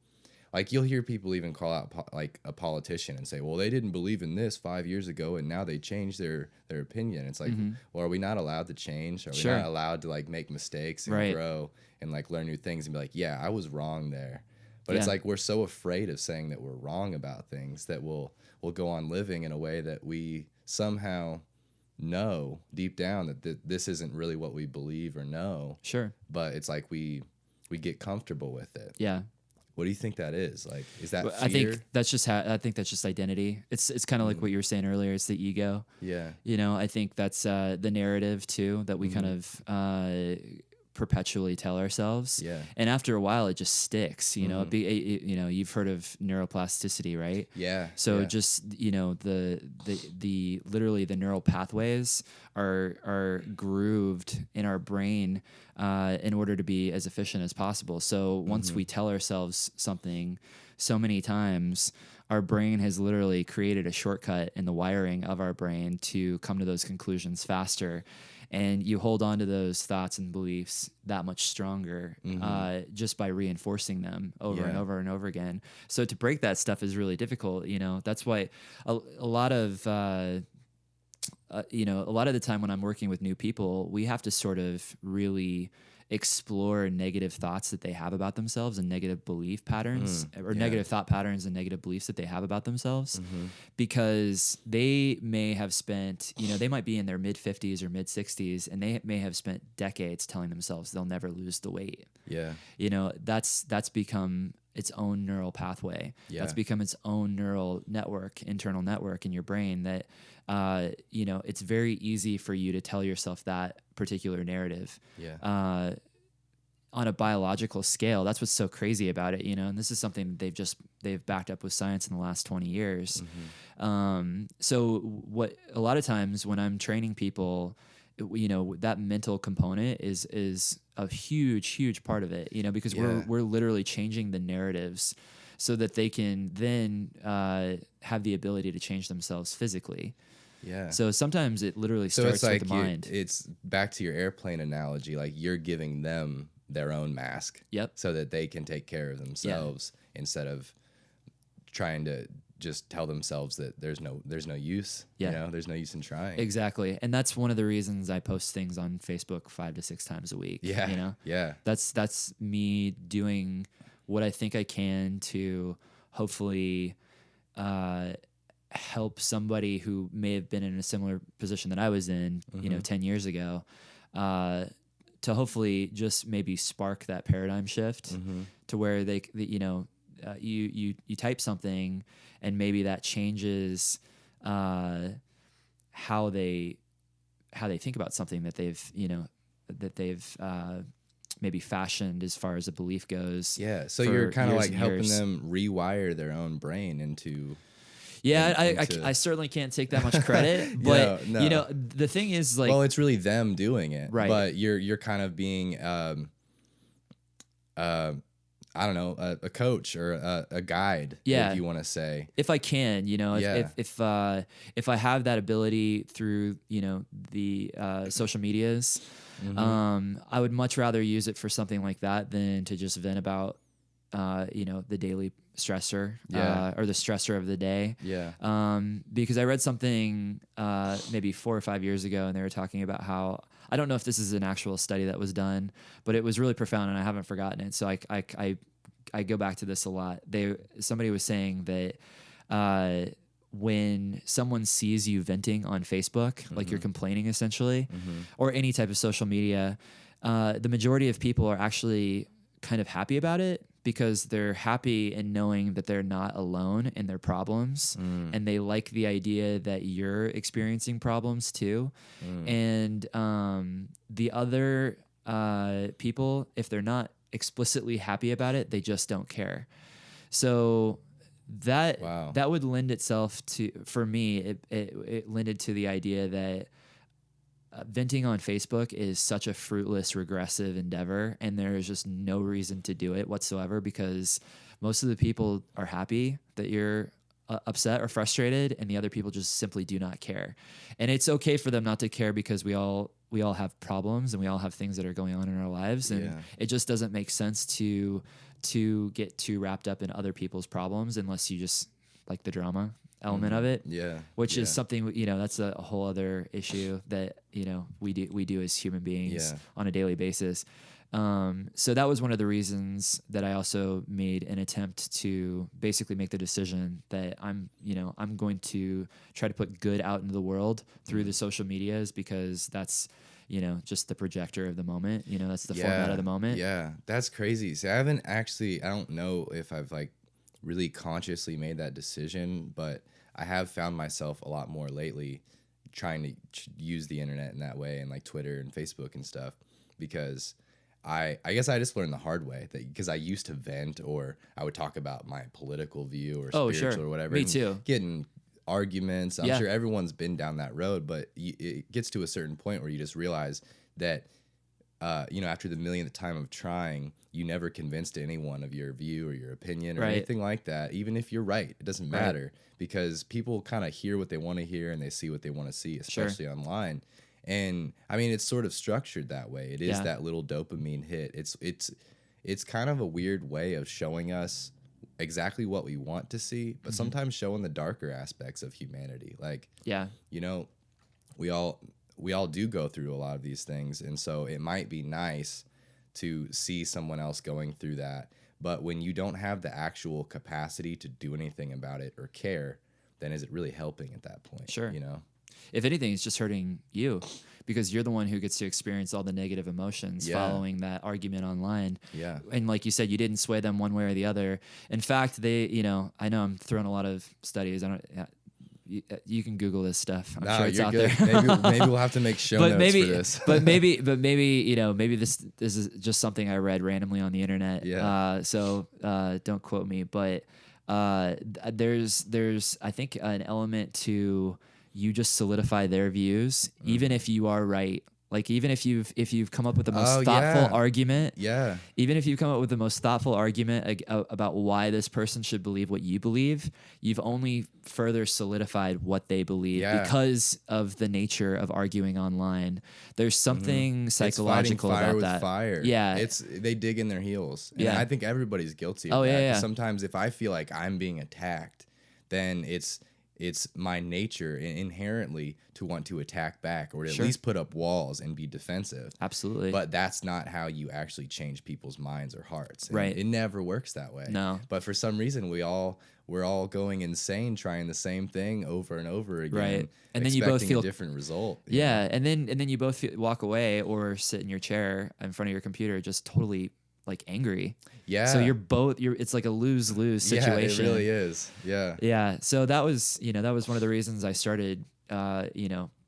like, you'll hear people even call out like a politician and say, well, they didn't believe in this 5 years ago and now they changed their opinion. It's like, well, are we not allowed to change? Are we not allowed to like make mistakes and grow and like learn new things and be like, yeah, I was wrong there, But it's like we're so afraid of saying that we're wrong about things that we'll go on living in a way that we somehow know deep down that this isn't really what we believe or know. Sure. But it's like we get comfortable with it. Yeah. What do you think that is? Like, is that fear? I think that's just identity. It's kind of like what you were saying earlier. It's the ego. Yeah. You know, I think that's the narrative too that we kind of perpetually tell ourselves. Yeah. And after a while, it just sticks. You know, you know, you've heard of neuroplasticity, right? Yeah. So just, you know, the literally the neural pathways are grooved in our brain in order to be as efficient as possible. So once we tell ourselves something so many times, our brain has literally created a shortcut in the wiring of our brain to come to those conclusions faster. And you hold on to those thoughts and beliefs that much stronger just by reinforcing them over and over and over again. So to break that stuff is really difficult. You know, that's why a lot of you know, a lot of the time when I'm working with new people, we have to sort of really explore negative thoughts that they have about themselves and negative belief patterns or negative thought patterns and negative beliefs that they have about themselves because they may have spent, you know, they might be in their mid 50s or mid 60s and they may have spent decades telling themselves they'll never lose the weight. Yeah. You know, that's become its own neural pathway. Yeah. That's become its own neural network, internal network in your brain that, you know, it's very easy for you to tell yourself that particular narrative. Yeah. On a biological scale, that's what's so crazy about it, you know, and this is something they've backed up with science in the last 20 years. So what a lot of times when I'm training people, you know, that mental component is a huge part of it, you know, because we're literally changing the narratives so that they can then have the ability to change themselves physically. Yeah. So sometimes it literally starts like with the mind. It's back to your airplane analogy. Like you're giving them their own mask. Yep. So that they can take care of themselves instead of trying to just tell themselves that there's no use. Yeah. You know, there's no use in trying. Exactly. And that's one of the reasons I post things on Facebook 5 to 6 times a week. Yeah. You know? Yeah. That's me doing what I think I can to hopefully help somebody who may have been in a similar position that I was in, you know, 10 years ago, to hopefully just maybe spark that paradigm shift to where they you know, you type something and maybe that changes how they think about something that they've, you know, that they've maybe fashioned as far as a belief goes. Yeah. So you're kind of like helping them rewire their own brain into. Yeah, I certainly can't take that much credit, but no. You know, the thing is, like, well, it's really them doing it, right? But you're kind of being, I don't know, a coach or a guide, if you want to say. If I can, you know, if I have that ability through, you know, the social medias, I would much rather use it for something like that than to just vent about, you know, the daily stressor or the stressor of the day. Yeah. Because I read something maybe 4 or 5 years ago, and they were talking about how, I don't know if this is an actual study that was done, but it was really profound, and I haven't forgotten it. So I go back to this a lot. Somebody was saying that when someone sees you venting on Facebook, like you're complaining essentially, or any type of social media, the majority of people are actually kind of happy about it because they're happy in knowing that they're not alone in their problems, and they like the idea that you're experiencing problems too. And the other people, if they're not explicitly happy about it, they just don't care. So that would lend itself to, for me, it lended to the idea that venting on Facebook is such a fruitless, regressive endeavor, and there is just no reason to do it whatsoever because most of the people are happy that you're upset or frustrated, and the other people just simply do not care. And it's okay for them not to care because we all have problems and we all have things that are going on in our lives, and it just doesn't make sense to get too wrapped up in other people's problems unless you just like the drama. element of it. Yeah. Which is something, that's a whole other issue that, we do as human beings on a daily basis. So that was one of the reasons that I also made an attempt to basically make the decision that I'm going to try to put good out into the world through the social medias, because that's, just the projector of the moment, that's the format of the moment. Yeah. That's crazy. See, I don't know if I've like really consciously made that decision, but I have found myself a lot more lately trying to use the internet in that way, and like Twitter and Facebook and stuff, because I guess I just learned the hard way that because I used to vent, or I would talk about my political view or spiritual or whatever. Me too. Getting arguments. I'm sure everyone's been down that road, but it gets to a certain point where you just realize that, after the millionth time of trying, you never convinced anyone of your view or your opinion or anything like that. Even if you're right, it doesn't matter, because people kind of hear what they want to hear and they see what they want to see, especially online. And I mean, it's sort of structured that way. It is that little dopamine hit. It's kind of a weird way of showing us exactly what we want to see, but sometimes showing the darker aspects of humanity. Like, we all do go through a lot of these things, and so it might be nice to see someone else going through that. But when you don't have the actual capacity to do anything about it or care, then is it really helping at that point? Sure. If anything, it's just hurting you, because you're the one who gets to experience all the negative emotions following that argument online. Yeah. And like you said, you didn't sway them one way or the other. In fact, they, I know I'm throwing a lot of studies. You can Google this stuff. I'm sure it's out there. maybe we'll have to make show notes for this. but maybe maybe this is just something I read randomly on the internet. Yeah. So don't quote me, but there's I think an element to you just solidify their views, even if you are right. Like, even if you've come up with the most thoughtful argument, even if you've come up with the most thoughtful argument about why this person should believe what you believe, you've only further solidified what they believe because of the nature of arguing online. There's something psychological it's fire about with that. Fire. Yeah, they dig in their heels. And I think everybody's guilty of that. Yeah. Sometimes if I feel like I'm being attacked, then it's my nature inherently to want to attack back, or at least put up walls and be defensive. Absolutely. But that's not how you actually change people's minds or hearts. And right. It never works that way. No. But for some reason, we're all going insane, trying the same thing over and over again. Right. And then you both feel a different result. Yeah. And then you both walk away or sit in your chair in front of your computer, just totally like angry. Yeah. So it's like a lose-lose situation. Yeah, it really is. Yeah. Yeah. So that was one of the reasons I started,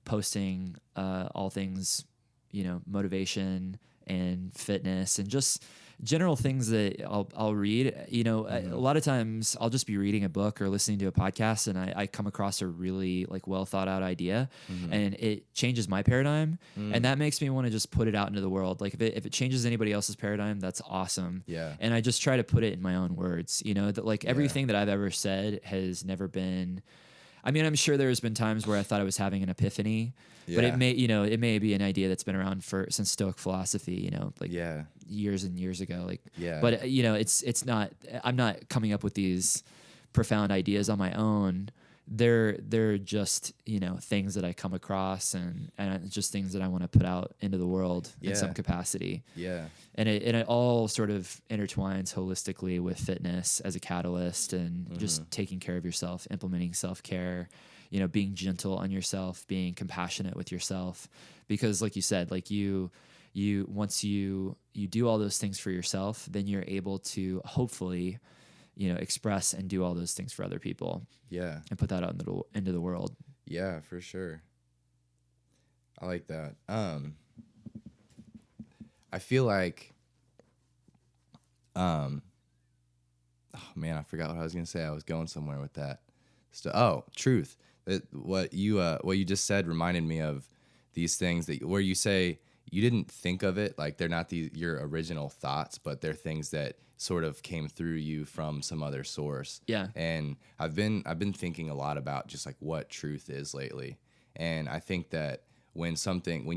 posting all things, motivation and fitness and just general things that I'll read. A lot of times I'll just be reading a book or listening to a podcast, and I come across a really like well thought out idea, and it changes my paradigm, and that makes me want to just put it out into the world. Like if it changes anybody else's paradigm, that's awesome. Yeah. And I just try to put it in my own words. That like everything that I've ever said has never been. I mean, I'm sure there's been times where I thought I was having an epiphany, but it may be an idea that's been around since Stoic philosophy, years and years ago. But it's not. I'm not coming up with these profound ideas on my own. They're just things that I come across and just things that I want to put out into the world in some capacity. Yeah. And it all sort of intertwines holistically with fitness as a catalyst and just taking care of yourself, implementing self-care, being gentle on yourself, being compassionate with yourself. Because like you said, like you once you do all those things for yourself, then you're able to hopefully, express and do all those things for other people. Yeah. And put that out into the world. Yeah, for sure. I like that. I feel like, oh man, I forgot what I was going to say. I was going somewhere with that. Truth. What you just said reminded me of these things where you say you didn't think of it, like they're not your original thoughts, but they're things that sort of came through you from some other source. Yeah. And I've been thinking a lot about just like what truth is lately. And I think that when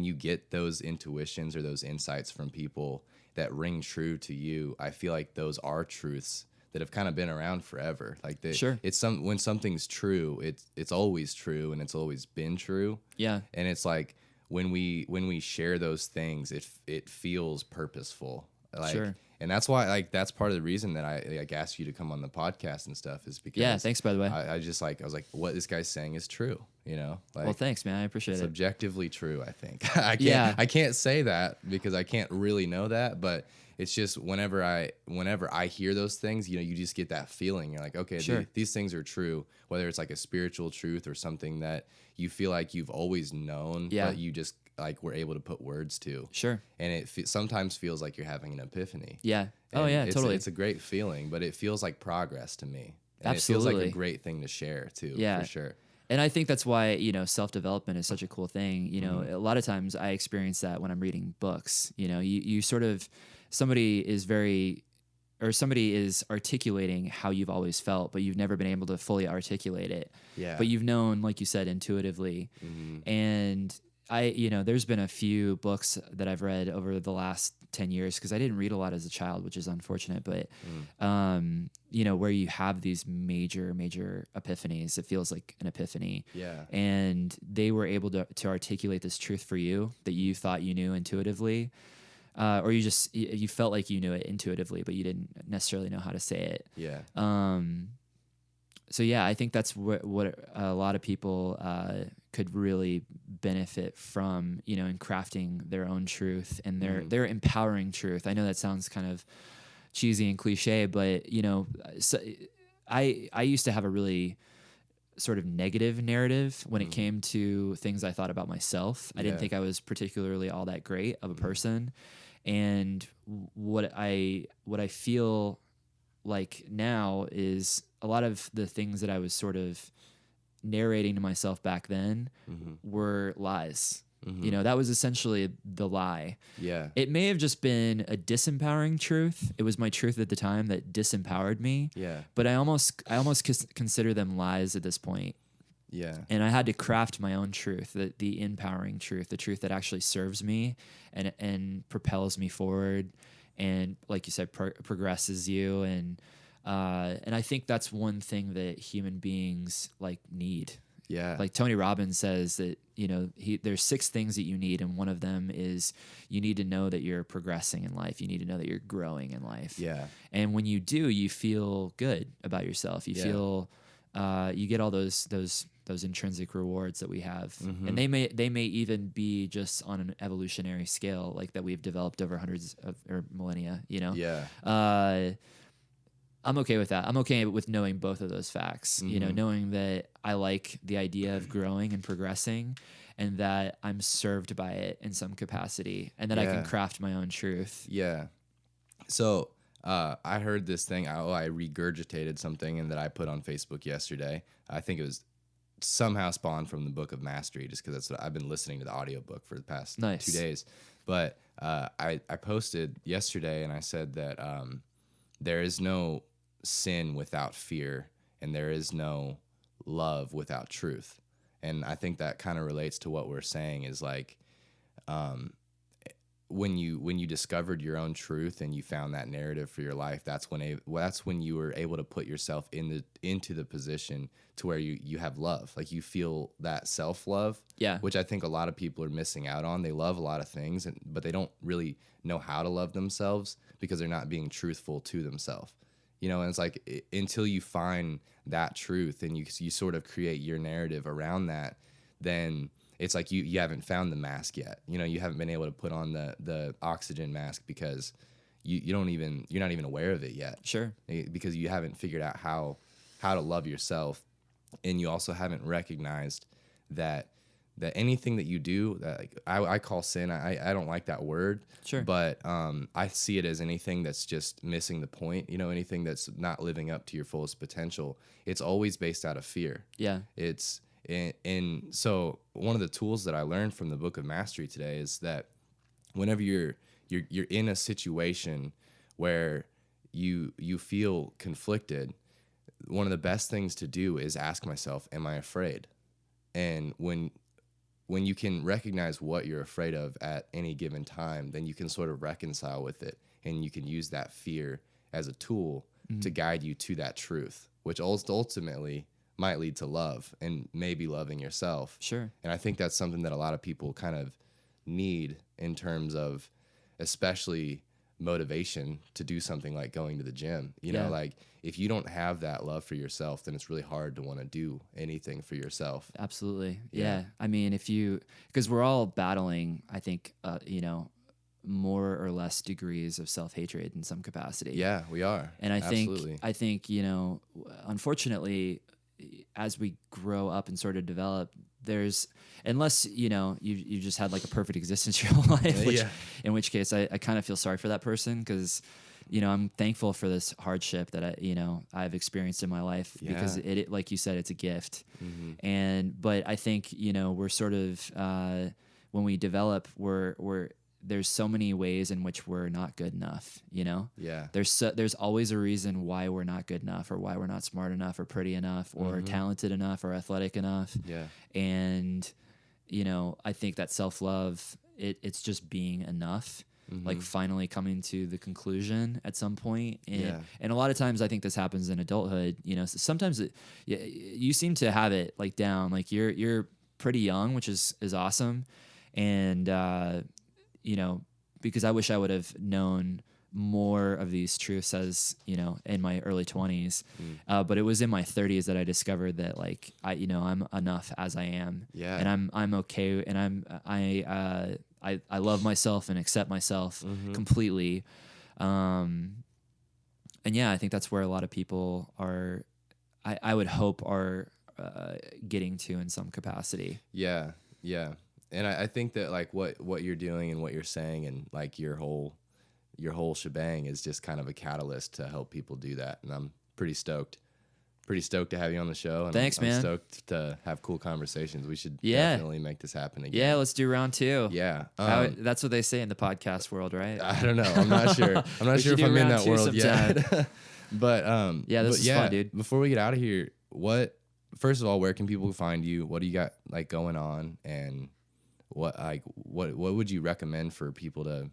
you get those intuitions or those insights from people that ring true to you, I feel like those are truths that have kind of been around forever. Like Sure. it's when something's true, it's always true and it's always been true. Yeah. And it's like when we share those things, it feels purposeful. Like, Sure. and that's why, like, that's part of the reason that I like asked you to come on the podcast and stuff, is because Yeah, thanks, by the way. I just like, I was like, what this guy's saying is true, you know? Like, Well, thanks, man. I appreciate it's it. objectively true, I think. Yeah. I can't say that because I can't really know that, but it's just whenever I hear those things, you know, you just get that feeling. You're like, okay, Sure. these things are true, whether it's like a spiritual truth or something that you feel like you've always known, Yeah. but you just like were able to put words to. Sure. And it sometimes feels like you're having an epiphany. Yeah. Oh, And yeah, totally. It's a great feeling, but it feels like progress to me. And it feels like Absolutely. a great thing to share too, Yeah. for sure. And I think that's why, you know, self-development is such a cool thing. You know, a lot of times I experience that when I'm reading books. You know, you sort of, somebody is articulating how you've always felt, but you've never been able to fully articulate it. Yeah. But you've known, like you said, intuitively. And there's been a few books that I've read over the last 10 years, because I didn't read a lot as a child, which is unfortunate, but, where you have these major epiphanies. It feels like an epiphany. Yeah. And they were able to articulate this truth for you that you thought you knew intuitively. Or you felt like you knew it intuitively, but you didn't necessarily know how to say it. Yeah. So yeah, I think that's what a lot of people could really benefit from, you know, in crafting their own truth and their empowering truth. I know that sounds kind of cheesy and cliche, but you know, so I used to have a really sort of negative narrative when it came to things I thought about myself. I didn't think I was particularly all that great of a person. And what I feel like now is a lot of the things that I was sort of narrating to myself back then were lies. You know, that was essentially the lie. Yeah. It may have just been a disempowering truth. It was my truth at the time that disempowered me. Yeah. But I almost consider them lies at this point. Yeah. And I had to craft my own truth, the empowering truth, the truth that actually serves me and propels me forward, and like you said, progresses you. And I think that's one thing that human beings like need. Yeah. Like Tony Robbins says that, you know, there's 6 things that you need, and one of them is you need to know that you're progressing in life. You need to know that you're growing in life. Yeah. And when you do, you feel good about yourself. You feel you get all those intrinsic rewards that we have, and they may even be just on an evolutionary scale, like that we've developed over hundreds of or millennia. You know. Yeah. I'm okay with that. I'm okay with knowing both of those facts. You know, knowing that I like the idea of growing and progressing, and that I'm served by it in some capacity, and that I can craft my own truth. Yeah. So I heard this thing. I regurgitated something and that I put on Facebook yesterday. I think it was somehow spawned from the Book of Mastery, just because that's what I've been listening to the audiobook for the past 2 days. But I posted yesterday and I said that there is no sin without fear, and there is no love without truth. And I think that kind of relates to what we're saying, is like when you discovered your own truth and you found that narrative for your life, that's when you were able to put yourself into the position to where you have love. Like you feel that self-love, which I think a lot of people are missing out on. They love a lot of things, but they don't really know how to love themselves because they're not being truthful to themselves. You know, and it's like until you find that truth and you sort of create your narrative around that, then it's like you haven't found the mask yet. You know, you haven't been able to put on the oxygen mask because you're not even aware of it yet. Sure. Because you haven't figured out how to love yourself, and you also haven't recognized that anything that you do, that like, I call sin. I don't like that word. Sure. But I see it as anything that's just missing the point. You know, anything that's not living up to your fullest potential. It's always based out of fear. Yeah. And so one of the tools that I learned from the Book of Mastery today is that whenever you're in a situation where you feel conflicted, one of the best things to do is ask myself, am I afraid? And when you can recognize what you're afraid of at any given time, then you can sort of reconcile with it, and you can use that fear as a tool to guide you to that truth, which ultimately might lead to love and maybe loving yourself. Sure. And I think that's something that a lot of people kind of need in terms of especially motivation to do something like going to the gym. You know, like if you don't have that love for yourself, then it's really hard to want to do anything for yourself. Absolutely. Yeah. I mean, because we're all battling, I think, more or less degrees of self-hatred in some capacity. Yeah, we are. And I Absolutely. think, unfortunately, as we grow up and sort of develop, unless, you just had like a perfect existence your whole life, in which case I kind of feel sorry for that person, because, I'm thankful for this hardship that I've experienced in my life, because it, like you said, it's a gift. But I think, we're sort of, when we develop, there's so many ways in which we're not good enough, Yeah. There's always a reason why we're not good enough, or why we're not smart enough, or pretty enough, or talented enough, or athletic enough. Yeah. And, I think that self-love, it's just being enough, like finally coming to the conclusion at some point. And a lot of times I think this happens in adulthood, sometimes you seem to have it like down, like you're pretty young, which is awesome. And, because I wish I would have known more of these truths as, in my early 20s. But it was in my 30s that I discovered that, like, I'm enough as I am. Yeah. And I'm okay. And I love myself and accept myself completely. And yeah, I think that's where a lot of people are, I would hope are getting to in some capacity. Yeah. Yeah. And I think that like what you're doing and what you're saying and like your whole shebang is just kind of a catalyst to help people do that. And I'm pretty stoked to have you on the show. And Thanks, man. I'm stoked to have cool conversations. We should definitely make this happen again. Yeah, let's do round 2. Yeah. That's what they say in the podcast world, right? I don't know. I'm not sure. I'm not sure if I'm in that world yet. But this is fun, dude. Before we get out of here, first of all, where can people find you? What do you got like going on? And what would you recommend for people to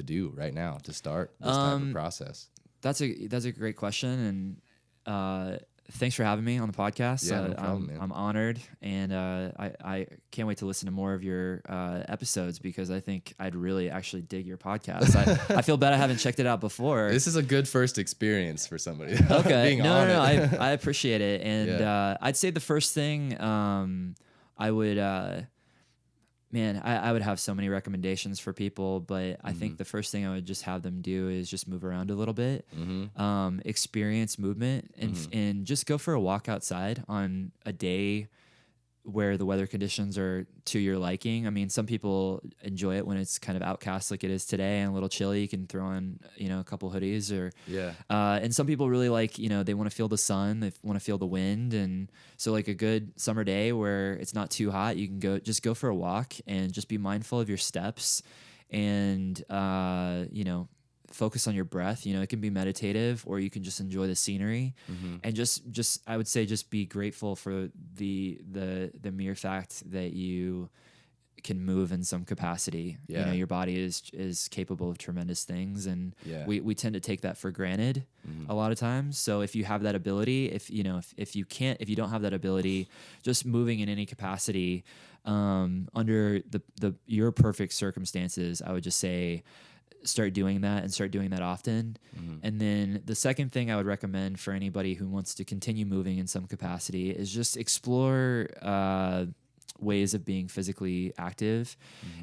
do right now to start this type of process? That's a great question, and thanks for having me on the podcast. Yeah, no problem, man. I'm honored, and I can't wait to listen to more of your episodes, because I think I'd really actually dig your podcast. I feel bad I haven't checked it out before. This is a good first experience for somebody. Okay, being no, I appreciate it, and I'd say the first thing I would. Man, I would have so many recommendations for people, but I think the first thing I would just have them do is just move around a little bit, experience movement, and just go for a walk outside on a day where the weather conditions are to your liking. I mean, some people enjoy it when it's kind of outcast like it is today and a little chilly. You can throw on, a couple hoodies and some people really like, they want to feel the sun, they want to feel the wind. And so like a good summer day where it's not too hot, you can go for a walk and just be mindful of your steps and, focus on your breath. It can be meditative, or you can just enjoy the scenery, and just I would say just be grateful for the mere fact that you can move in some capacity. Your body is capable of tremendous things, and we tend to take that for granted a lot of times. So if you have that ability, if you don't have that ability, just moving in any capacity under your perfect circumstances, I would just say start doing that, and start doing that often. And then the second thing I would recommend for anybody who wants to continue moving in some capacity is just explore ways of being physically active,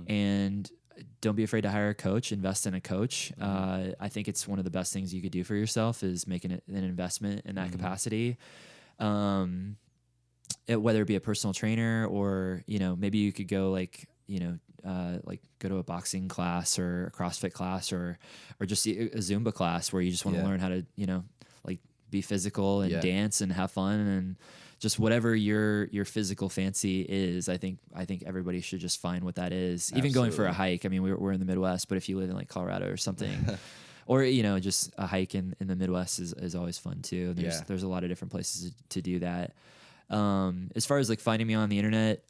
and don't be afraid to hire a coach, invest in a coach. I think it's one of the best things you could do for yourself is making an investment in that capacity. Whether it be a personal trainer, or, maybe you could go like go to a boxing class or a CrossFit class, or just a Zumba class where you just want to learn how to, be physical and dance and have fun, and just whatever your physical fancy is. I think everybody should just find what that is. Absolutely. Even going for a hike. I mean, we're in the Midwest, but if you live in like Colorado or something, or, just a hike in the Midwest is always fun too. There's a lot of different places to do that. As far as like finding me on the internet,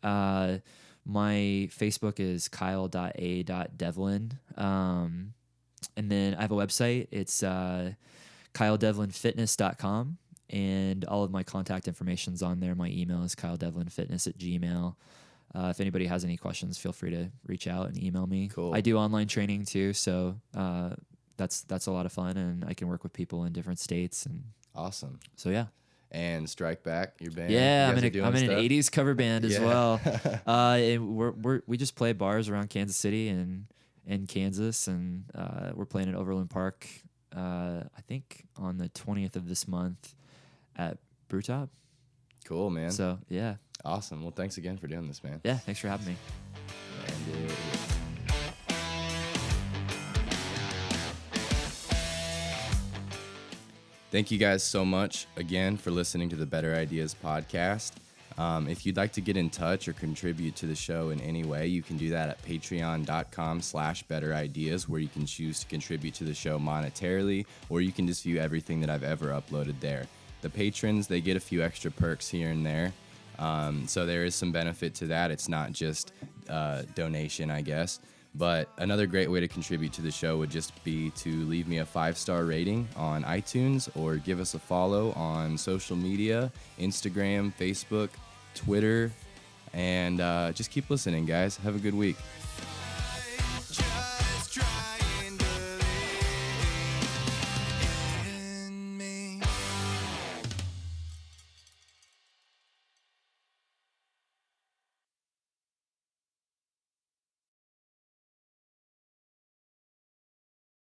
my Facebook is kyle.a.devlin. And then I have a website. It's kyledevlinfitness.com, and all of my contact information's on there. My email is kyledevlinfitness@gmail.com. If anybody has any questions, feel free to reach out and email me. Cool. I do online training too, so that's a lot of fun, and I can work with people in different states. And awesome. so yeah. And Strike Back, your band. Yeah, you I'm in an '80s cover band as well. And we just play bars around Kansas City and Kansas, and we're playing at Overland Park. I think on the 20th of this month at Brewtop. Cool, man. So yeah. Awesome. Well, thanks again for doing this, man. Yeah, thanks for having me. And thank you guys so much again for listening to the Better Ideas podcast. If you'd like to get in touch or contribute to the show in any way, you can do that at patreon.com/betterideas, where you can choose to contribute to the show monetarily, or you can just view everything that I've ever uploaded there. The patrons, they get a few extra perks here and there. So there is some benefit to that. It's not just donation, I guess. But another great way to contribute to the show would just be to leave me a 5-star rating on iTunes, or give us a follow on social media, Instagram, Facebook, Twitter, and just keep listening, guys. Have a good week.